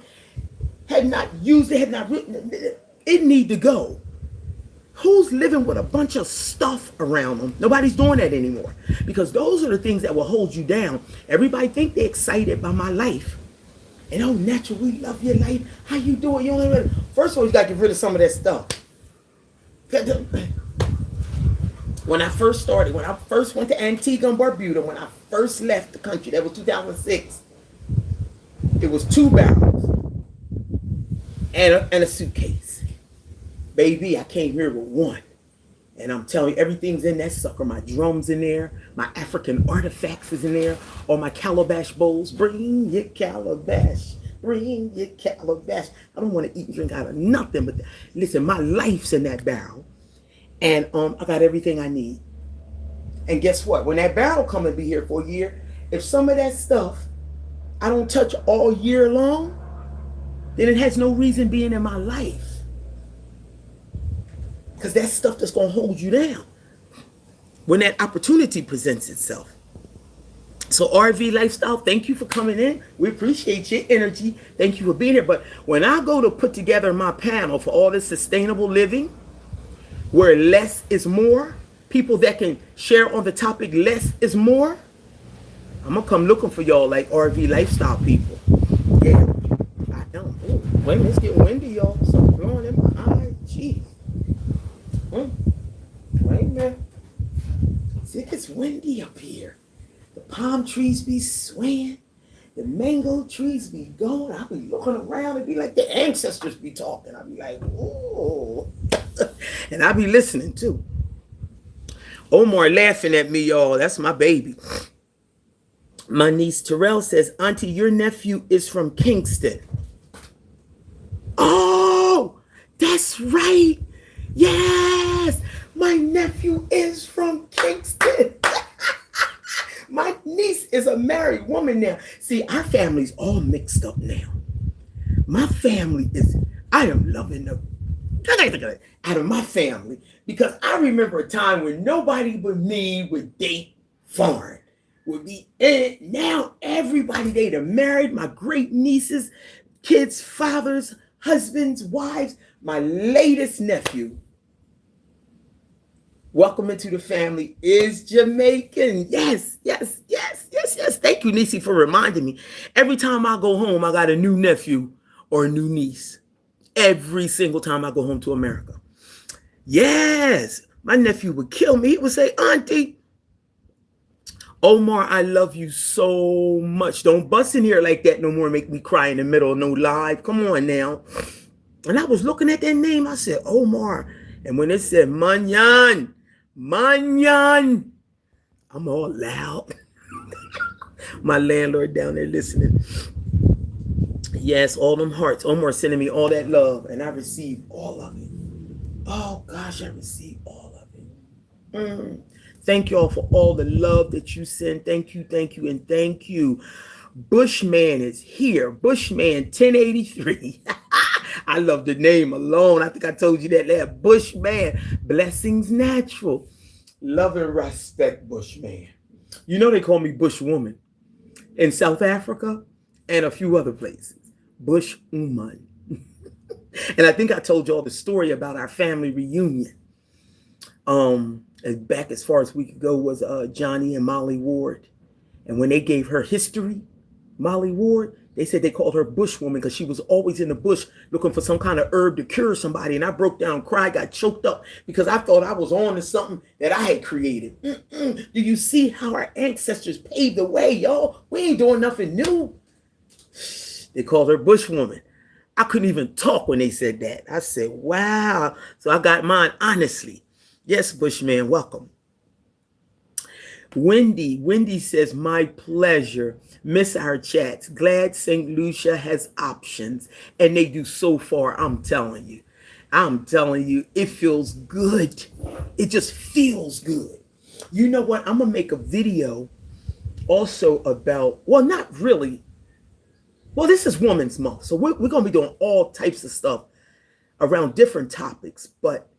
Speaker 1: had not used it, had not written it need to go. Who's living with a bunch of stuff around them? Nobody's doing that anymore, because those are the things that will hold you down. Everybody think they're excited by my life. And oh, natural, we love your life. How you doing? First of all, you got to get rid of some of that stuff. When I first started, when I first went to Antigua and Barbuda, when I first left the country, that was 2006, it was 2 barrels and a suitcase. Baby, I came here with one. And I'm telling you, everything's in that sucker. My drums in there, my African artifacts is in there, all my calabash bowls. Bring your calabash. Bring your calabash. I don't want to eat and drink out of nothing but listen, my life's in that barrel. And I got everything I need. And guess what? When that barrel come and be here for a year, if some of that stuff I don't touch all year long, then it has no reason being in my life. Because that's stuff that's going to hold you down when that opportunity presents itself. So RV Lifestyle, thank you for coming in. We appreciate your energy. Thank you for being here. But when I go to put together my panel for all this sustainable living, where less is more, people that can share on the topic less is more, I'm going to come looking for y'all like RV Lifestyle people. Yeah. I don't. Oh, wait a minute, it's getting windy, y'all. Something blowing in my eye. Jeez. Wait a minute. See, it gets windy up here. The palm trees be swaying. The mango trees be going. I'll be looking around and be like the ancestors be talking. I'll be like, oh. And I'll be listening too. Omar laughing at me, y'all. That's my baby. My niece Terrell says, Auntie, your nephew is from Kingston. Oh, that's right. Yes, my nephew is from Kingston. My niece is a married woman now. See, our family's all mixed up now. My family is, I am loving the out of my family because I remember a time when nobody but me would date foreign. Would be in. Now everybody they done married, my great nieces, kids, fathers, husbands, wives, my latest nephew. Welcome into the family is Jamaican. Yes. Thank you, Nisi, for reminding me. Every time I go home, I got a new nephew or a new niece. Every single time I go home to America. Yes. My nephew would kill me. He would say, Auntie, Omar, I love you so much. Don't bust in here like that no more. Make me cry in the middle of no live. Come on now. And I was looking at that name. I said, Omar. And when it said Manyan, I'm all loud. My landlord down there listening. Yes, all them hearts. Omar sending me all that love. And I receive all of it. Oh, gosh, I receive all of it. Thank you all for all the love that you send. Thank you, and thank you. Bushman is here. Bushman 1083. I love the name alone. I think I told you that. Bushman. Blessings natural. Love and respect, Bushman. You know they call me Bushwoman in South Africa and a few other places. Bushwoman. And I think I told you all the story about our family reunion. Back as far as we could go was Johnny and Molly Ward. And when they gave her history, Molly Ward, they said they called her Bushwoman because she was always in the bush looking for some kind of herb to cure somebody. And I broke down, cried, got choked up because I thought I was on to something that I had created. Do you see how our ancestors paved the way, y'all? We ain't doing nothing new. They called her Bushwoman. I couldn't even talk when they said that. I said, wow. So I got mine honestly. Yes, Bushman, welcome. Wendy says, my pleasure. Miss our chats. Glad St. Lucia has options. And they do so far, I'm telling you. It feels good. It just feels good. You know what? I'm going to make a video also about, well, not really. Well, this is Women's Month. So we're going to be doing all types of stuff around different topics. But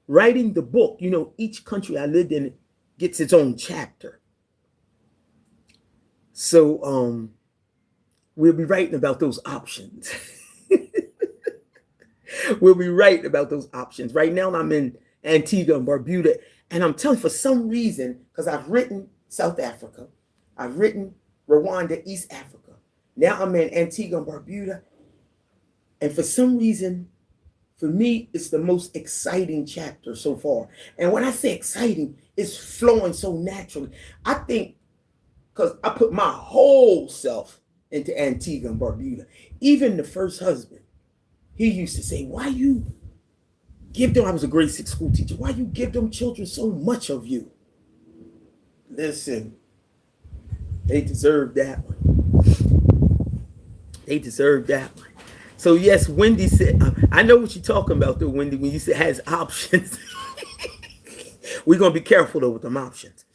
Speaker 1: writing the book, you know, each country I lived in gets its own chapter. So we'll be writing about those options. We'll be writing about those options. Right now I'm in Antigua and Barbuda. And I'm telling you, for some reason, because I've written South Africa, I've written Rwanda, East Africa. Now I'm in Antigua and Barbuda. And for some reason, for me, it's the most exciting chapter so far. And when I say exciting, it's flowing so naturally. I think because I put my whole self into Antigua and Barbuda. Even the first husband, he used to say, why you give them, I was a grade 6 school teacher, why you give them children so much of you? Listen, they deserve that one. They deserve that one. So yes, Wendy said, I know what you're talking about though, Wendy, when you say has options. We're going to be careful though with them options.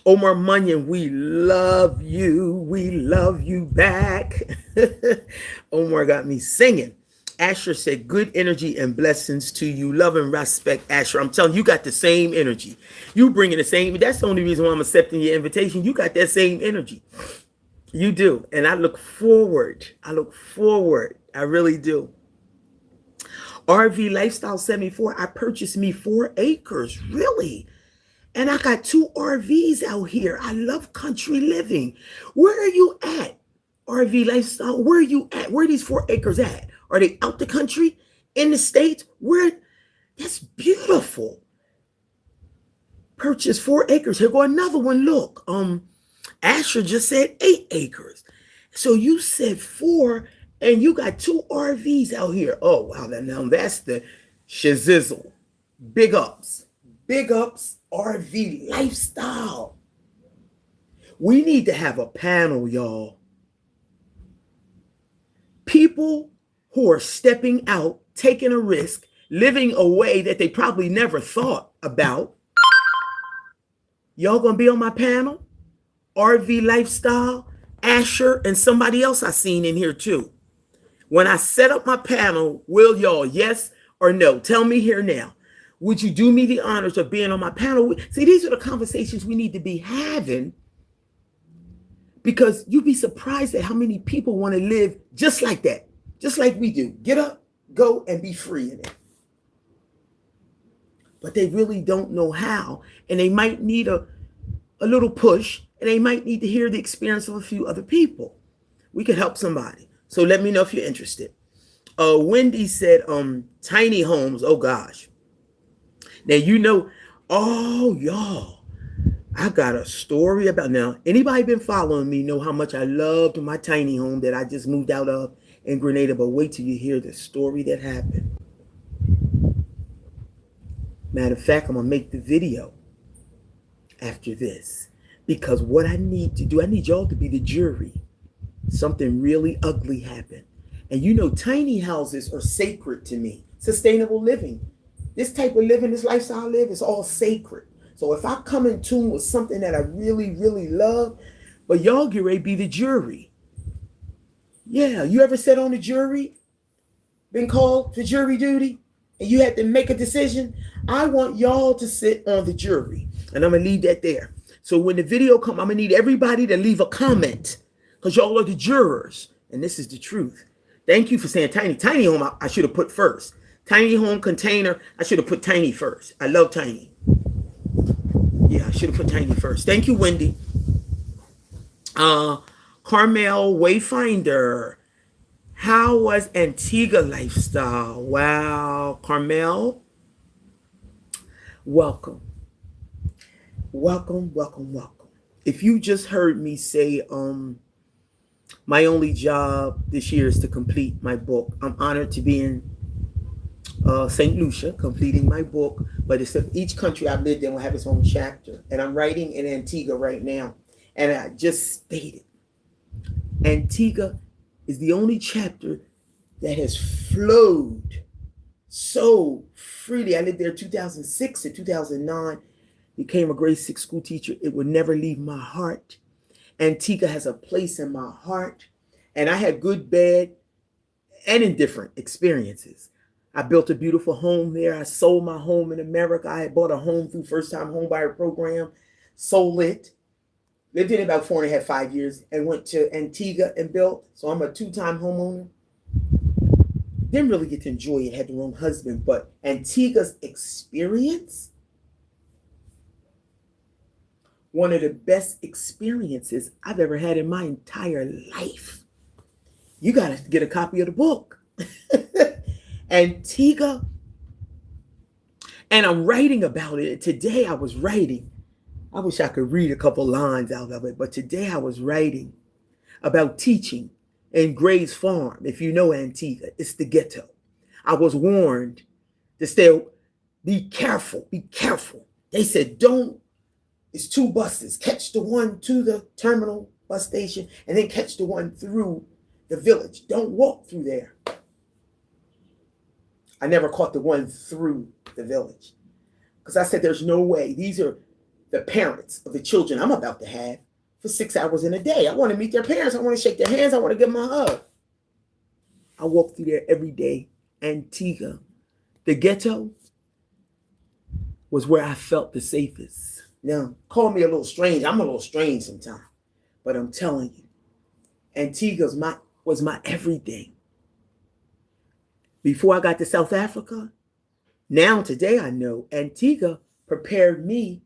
Speaker 1: Omar Munyon, we love you. We love you back. Omar got me singing. Asher said, good energy and blessings to you. Love and respect, Asher. I'm telling you, you got the same energy. You bringing the same. That's the only reason why I'm accepting your invitation. You got that same energy. You do. And I look forward. I really do. RV Lifestyle 74, I purchased me 4 acres. Really? And I got 2 RVs out here. I love country living. Where are you at, RV Lifestyle? Where are you at? Where are these 4 acres at? Are they out the country? In the States? Where? That's beautiful. Purchase 4 acres. Here go another one. Look, Asher just said 8 acres. So you said 4, and you got 2 RVs out here. Oh, wow. Now that's the shizzle. Big ups. Big ups, RV Lifestyle. We need to have a panel, y'all. People who are stepping out, taking a risk, living a way that they probably never thought about. Y'all gonna be on my panel? RV Lifestyle, Asher, and somebody else I seen in here too. When I set up my panel, will y'all yes or no? Tell me here now. Would you do me the honors of being on my panel? See, these are the conversations we need to be having, because you'd be surprised at how many people want to live just like that, just like we do. Get up, go, and be free in it. But they really don't know how, and they might need a little push, and they might need to hear the experience of a few other people. We could help somebody. So let me know if you're interested. Wendy said, tiny homes. Oh, gosh. Now, you know, oh, y'all, I got a story about, now, anybody been following me know how much I loved my tiny home that I just moved out of in Grenada, but wait till you hear the story that happened. Matter of fact, I'm going to make the video after this, because what I need to do, I need y'all to be the jury. Something really ugly happened. And you know, tiny houses are sacred to me. Sustainable living. This type of living, this lifestyle I live, is all sacred. So if I come in tune with something that I really, really love, but y'all get ready to be the jury. Yeah, you ever sat on the jury? Been called for jury duty? And you had to make a decision? I want y'all to sit on the jury. And I'm going to leave that there. So when the video comes, I'm going to need everybody to leave a comment, because y'all are the jurors. And this is the truth. Thank you for saying tiny. Tiny home, I should have put first. Tiny home container, I should have put tiny first. I love tiny. Yeah, I should have put tiny first. Thank you, Wendy. Carmel Wayfinder. How was Antigua lifestyle? Wow, Carmel. Welcome. Welcome, welcome, welcome. If you just heard me say, my only job this year is to complete my book. I'm honored to be in St. Lucia, completing my book, but it's each country I've lived in will have its own chapter. And I'm writing in Antigua right now. And I just stated, Antigua is the only chapter that has flowed so freely. I lived there 2006 to 2009, became a grade 6 school teacher. It would never leave my heart. Antigua has a place in my heart. And I had good, bad, and indifferent experiences. I built a beautiful home there. I sold my home in America. I had bought a home through first-time homebuyer program, sold it, lived in it about 4.5, 5 years, and went to Antigua and built. So I'm a 2-time homeowner. Didn't really get to enjoy it, had the wrong husband, but Antigua's experience, one of the best experiences I've ever had in my entire life. You got to get a copy of the book. Antigua. And I'm writing about it. Today I was writing. I wish I could read a couple lines out of it, but today I was writing about teaching in Gray's Farm. If you know Antigua, it's the ghetto. I was warned to stay Be careful. Be careful. They said, don't. It's 2 buses. Catch the one to the terminal bus station and then catch the one through the village. Don't walk through there. I never caught the one through the village because I said, there's no way. These are the parents of the children I'm about to have for 6 hours in a day. I want to meet their parents. I want to shake their hands. I want to give them a hug. I walk through there every day. Antigua, the ghetto, was where I felt the safest. Now, call me a little strange. I'm a little strange sometimes. But I'm telling you, Antigua was my everything. Before I got to South Africa, now today I know Antigua prepared me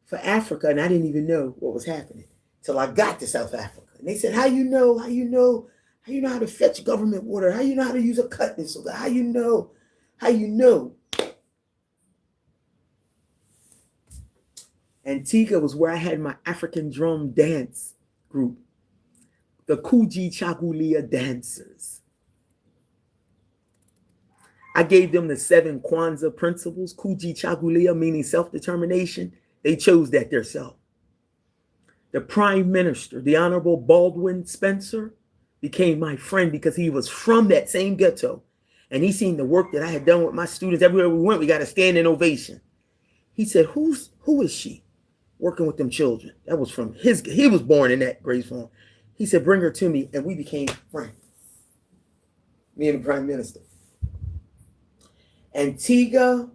Speaker 1: for Africa, and I didn't even know what was happening till I got to South Africa. And they said, how you know how to fetch government water? How you know how to use a cutlass? How you know? Antigua was where I had my African drum dance group, the Kuji Chagulia dancers. I gave them the 7 Kwanzaa principles, Kuji Chagulia, meaning self-determination. They chose that themselves. The Prime Minister, the Honorable Baldwin Spencer, became my friend because he was from that same ghetto. And he seen the work that I had done with my students. Everywhere we went, we got a standing ovation. He said, who is she working with them children? That was from he was born in that Grace Farm. He said, bring her to me. And we became friends. Me and the Prime Minister. Antigua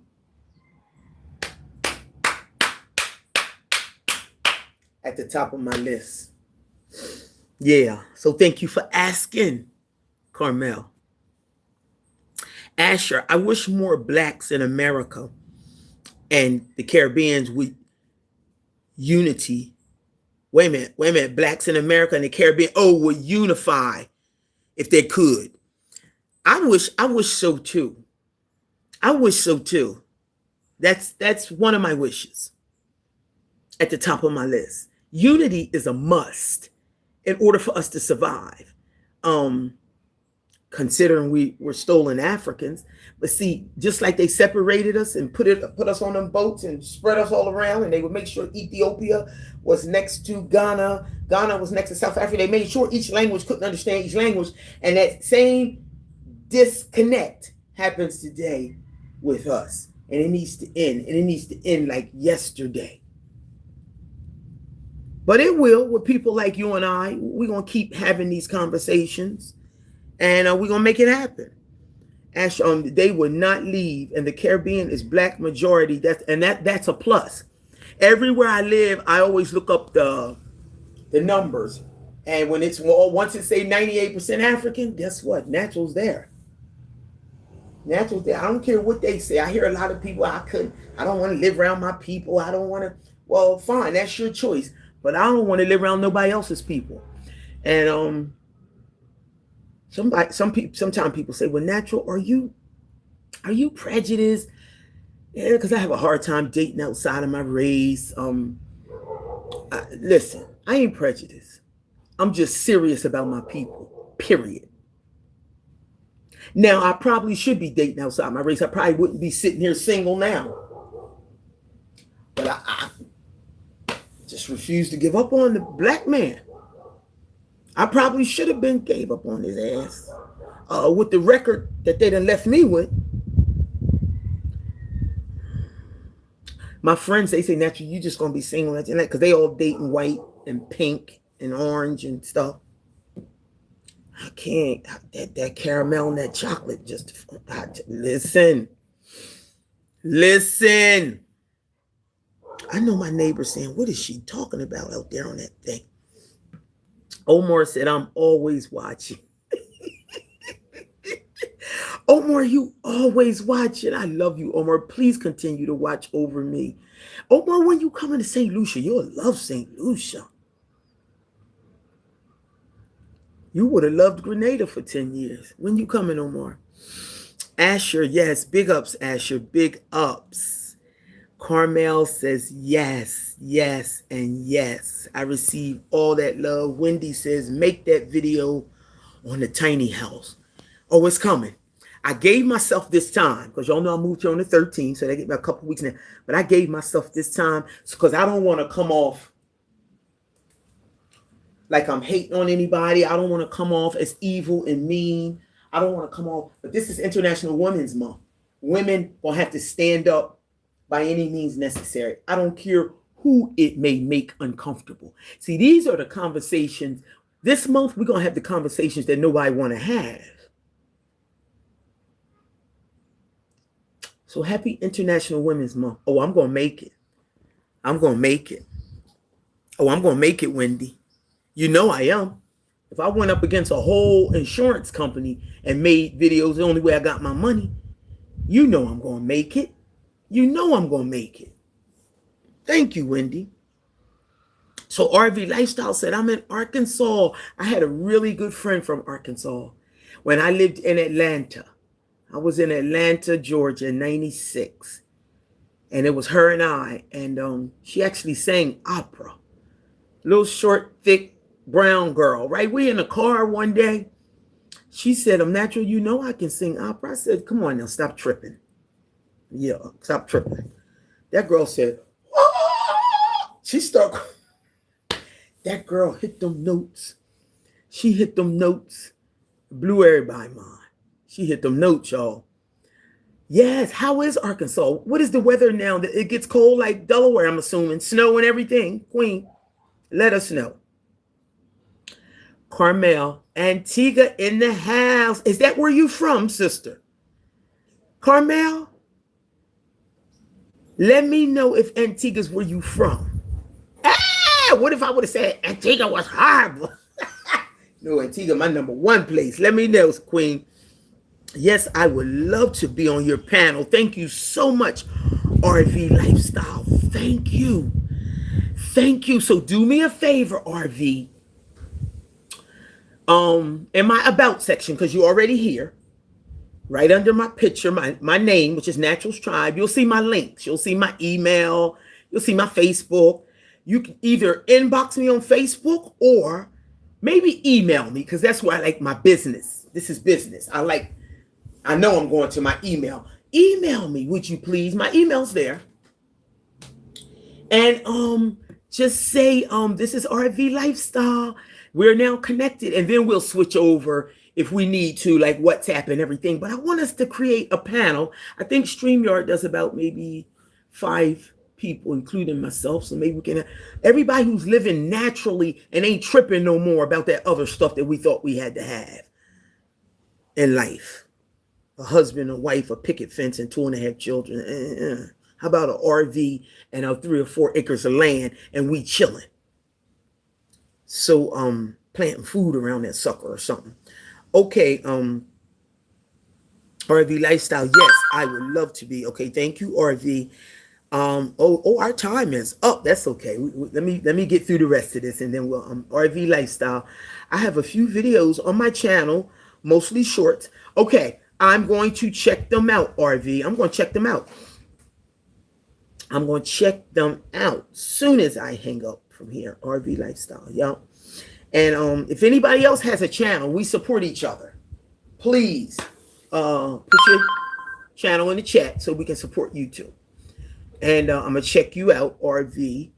Speaker 1: at the top of my list. Yeah, so thank you for asking, Carmel. Asher, I wish more blacks in America and the Caribbeans would unity. Wait a minute. Blacks in America and the Caribbean, would unify if they could. I wish so too. I wish so too. That's one of my wishes at the top of my list. Unity is a must in order for us to survive. Considering we were stolen Africans, but see, just like they separated us and put us on them boats and spread us all around, and they would make sure Ethiopia was next to Ghana, Ghana was next to South Africa. They made sure each language couldn't understand each language, and that same disconnect happens today with us, and it needs to end, and it needs to end like yesterday. But it will, with people like you and I. We're going to keep having these conversations, and we're going to make it happen. They would not leave, and the Caribbean is black majority. That's a plus. Everywhere I live, I always look up the numbers, and when once it say 98% African, guess what? Natural's there. Natural's there. I don't care what they say. I hear a lot of people, I don't want to live around my people. I don't want to. Well, fine, that's your choice. But I don't want to live around nobody else's people. And sometimes people say, well, Natural, are you prejudiced? Yeah, because I have a hard time dating outside of my race. Listen, I ain't prejudiced. I'm just serious about my people, period. Now, I probably should be dating outside my race. I probably wouldn't be sitting here single now. But I just refuse to give up on the black man. I probably should have gave up on his ass with the record that they done left me with. My friends, they say, Natural, you just going to be single because they all dating white and pink and orange and stuff. I can't. That caramel and that chocolate listen. I know my neighbor saying, what is she talking about out there on that thing? Omar said, I'm always watching. Omar, you always watching. I love you, Omar. Please continue to watch over me. Omar, when you come into St. Lucia, you'll love St. Lucia. You would have loved Grenada for 10 years. When you coming, Omar? Asher, yes. Big ups, Asher. Big ups. Carmel says yes, and yes. I receive all that love. Wendy says, make that video on the tiny house. Oh, it's coming. I gave myself this time because y'all know I moved here on the 13th, so they get me a couple weeks now. But I gave myself this time because I don't want to come off like I'm hating on anybody. I don't want to come off as evil and mean. I don't want to come off, but this is International Women's Month. Women will have to stand up by any means necessary. I don't care who it may make uncomfortable. See, these are the conversations. This month, we're going to have the conversations that nobody want to have. So happy International Women's Month. Oh, I'm going to make it. I'm going to make it. Oh, I'm going to make it, Wendy. You know I am. If I went up against a whole insurance company and made videos the only way I got my money, you know I'm going to make it. You know I'm going to make it. Thank you, Wendy. So RV Lifestyle said, I'm in Arkansas. I had a really good friend from Arkansas when I lived in Atlanta. I was in Atlanta, Georgia in 96. And it was her and I. And she actually sang opera. Little short, thick, brown girl, right? We in the car one day. She said, I'm natural. You know I can sing opera. I said, come on now, stop tripping. Yeah, stop tripping. That girl said, oh! She started. That girl hit them notes. She hit them notes. Blew everybody's mind. She hit them notes, y'all. Yes, how is Arkansas? What is the weather now? It gets cold like Delaware, I'm assuming. Snow and everything. Queen, let us know. Carmel, Antigua in the house. Is that where you from, sister? Carmel? Let me know if Antigua's where you from. Ah, what if I would have said Antigua was horrible? No, Antigua, my number one place. Let me know, Queen. Yes, I would love to be on your panel. Thank you so much, RV Lifestyle. Thank you. Thank you. So do me a favor, RV. In my about section, because you're already here, right under my picture, my name, which is Naturals Tribe, you'll see my links. You'll see my email. You'll see my Facebook. You can either inbox me on Facebook or maybe email me, because that's where I like my business. This is business. I know I'm going to my email. Email me, would you please? My email's there. And just say, this is RV Lifestyle. We're now connected, and then we'll switch over if we need to, like WhatsApp and everything. But I want us to create a panel. I think StreamYard does about maybe 5 people, including myself. So maybe we can, everybody who's living naturally and ain't tripping no more about that other stuff that we thought we had to have in life. A husband, a wife, a picket fence, and 2.5 children. How about an RV and 3 or 4 acres of land and we chilling? So planting food around that sucker or something. Okay, RV Lifestyle, yes, I would love to be. Okay, thank you, RV. Our time is up. That's okay. Let me get through the rest of this and then we'll RV Lifestyle. I have a few videos on my channel, mostly shorts. Okay, I'm going to check them out, RV. I'm going to check them out. I'm going to check them out soon as I hang up from here. RV Lifestyle, y'all. And if anybody else has a channel, we support each other. Please put your channel in the chat so we can support you too. And I'm going to check you out, RV.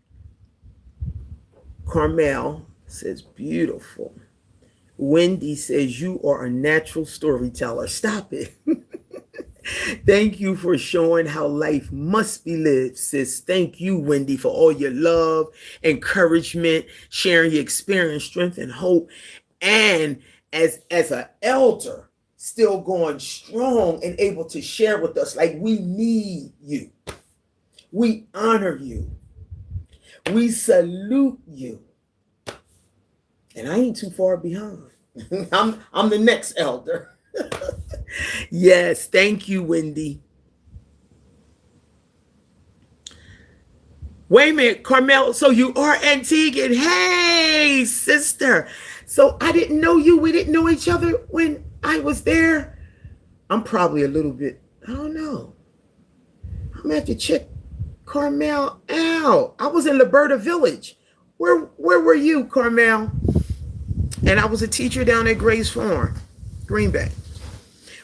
Speaker 1: Carmel says, beautiful. Wendy says, you are a natural storyteller. Stop it. Thank you for showing how life must be lived, sis. Thank you, Wendy, for all your love, encouragement, sharing your experience, strength, and hope. And as an elder, still going strong and able to share with us, like we need you. We honor you. We salute you. And I ain't too far behind. I'm the next elder. Yes, thank you, Wendy. Wait a minute, Carmel. So you are Antiguan. Hey, sister. So I didn't know you. We didn't know each other when I was there. I'm probably a little bit, I don't know. I'm gonna have to check Carmel out. I was in Liberta Village. Where were you, Carmel? And I was a teacher down at Gray's Farm, Green Bay.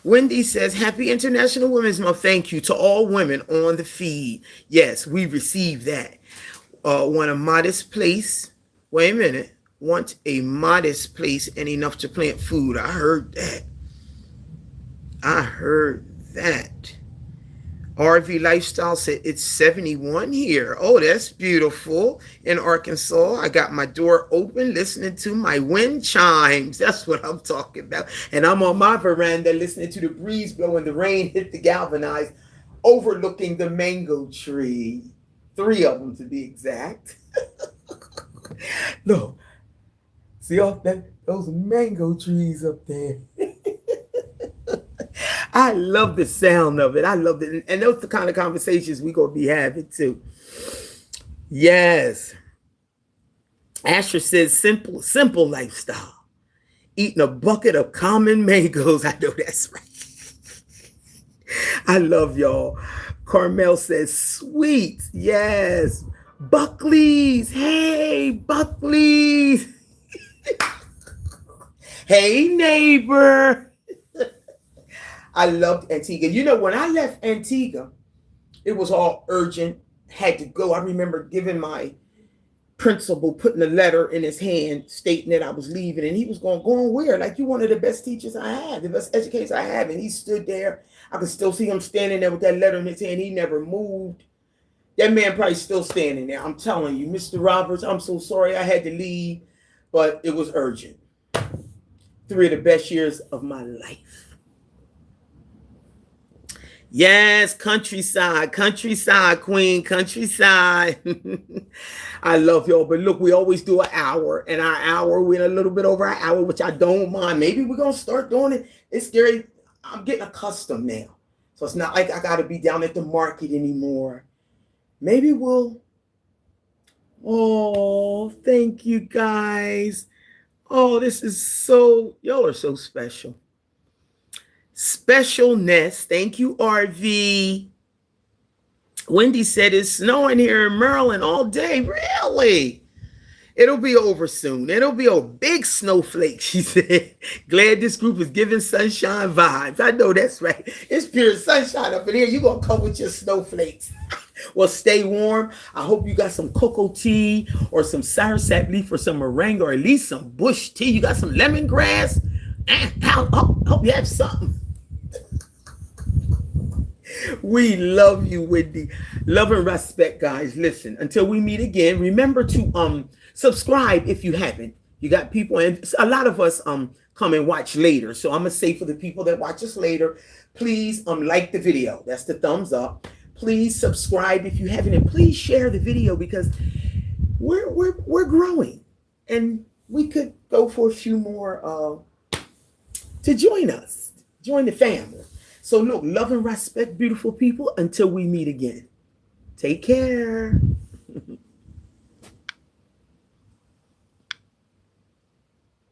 Speaker 1: Wendy says, Happy International Women's Month. Thank you to all women on the feed. Yes, we received that. Want a modest place. Wait a minute. Want a modest place and enough to plant food. I heard that. I heard that. RV Lifestyle said it's 71 here. Oh, that's beautiful. In Arkansas, I got my door open listening to my wind chimes. That's what I'm talking about. And I'm on my veranda listening to the breeze blow and the rain hit the galvanized, overlooking the mango tree. 3 of them to be exact. Look, see all that, those mango trees up there. I love the sound of it. I love it. And those are the kind of conversations we're going to be having too. Yes. Asher says simple lifestyle. Eating a bucket of common mangoes. I know that's right. I love y'all. Carmel says sweet. Yes. Buckley's. Hey, Buckley's. Hey, neighbor. I loved Antigua. You know, when I left Antigua, it was all urgent, had to go. I remember giving my principal, putting a letter in his hand stating that I was leaving, and he was going where? Like, you're one of the best teachers I have, the best educators I have. And he stood there. I could still see him standing there with that letter in his hand. He never moved. That man probably still standing there. I'm telling you, Mr. Roberts, I'm so sorry I had to leave, but it was urgent. 3 of the best years of my life. Yes, countryside, queen, countryside. I love y'all. But look, we always do an hour. And our hour, we're a little bit over an hour, which I don't mind. Maybe we're going to start doing it. It's scary. I'm getting accustomed now. So it's not like I got to be down at the market anymore. Maybe we'll. Oh, thank you guys. Oh, this is so, y'all are so special. Specialness. Thank you, RV. Wendy said it's snowing here in Maryland all day. Really? It'll be over soon. It'll be a big snowflake, she said. Glad this group is giving sunshine vibes. I know that's right. It's pure sunshine up in here. You're going to come with your snowflakes. Well, stay warm. I hope you got some cocoa tea or some soursop leaf or some meringue or at least some bush tea. You got some lemongrass. I hope you have something. We love you, Wendy. Love and respect, guys. Listen, until we meet again, remember to subscribe if you haven't. You got people, and a lot of us come and watch later. So I'm gonna say for the people that watch us later, please like the video. That's the thumbs up. Please subscribe if you haven't, and please share the video because we're growing, and we could go for a few more to join us, join the family. So look, love and respect, beautiful people, until we meet again. Take care.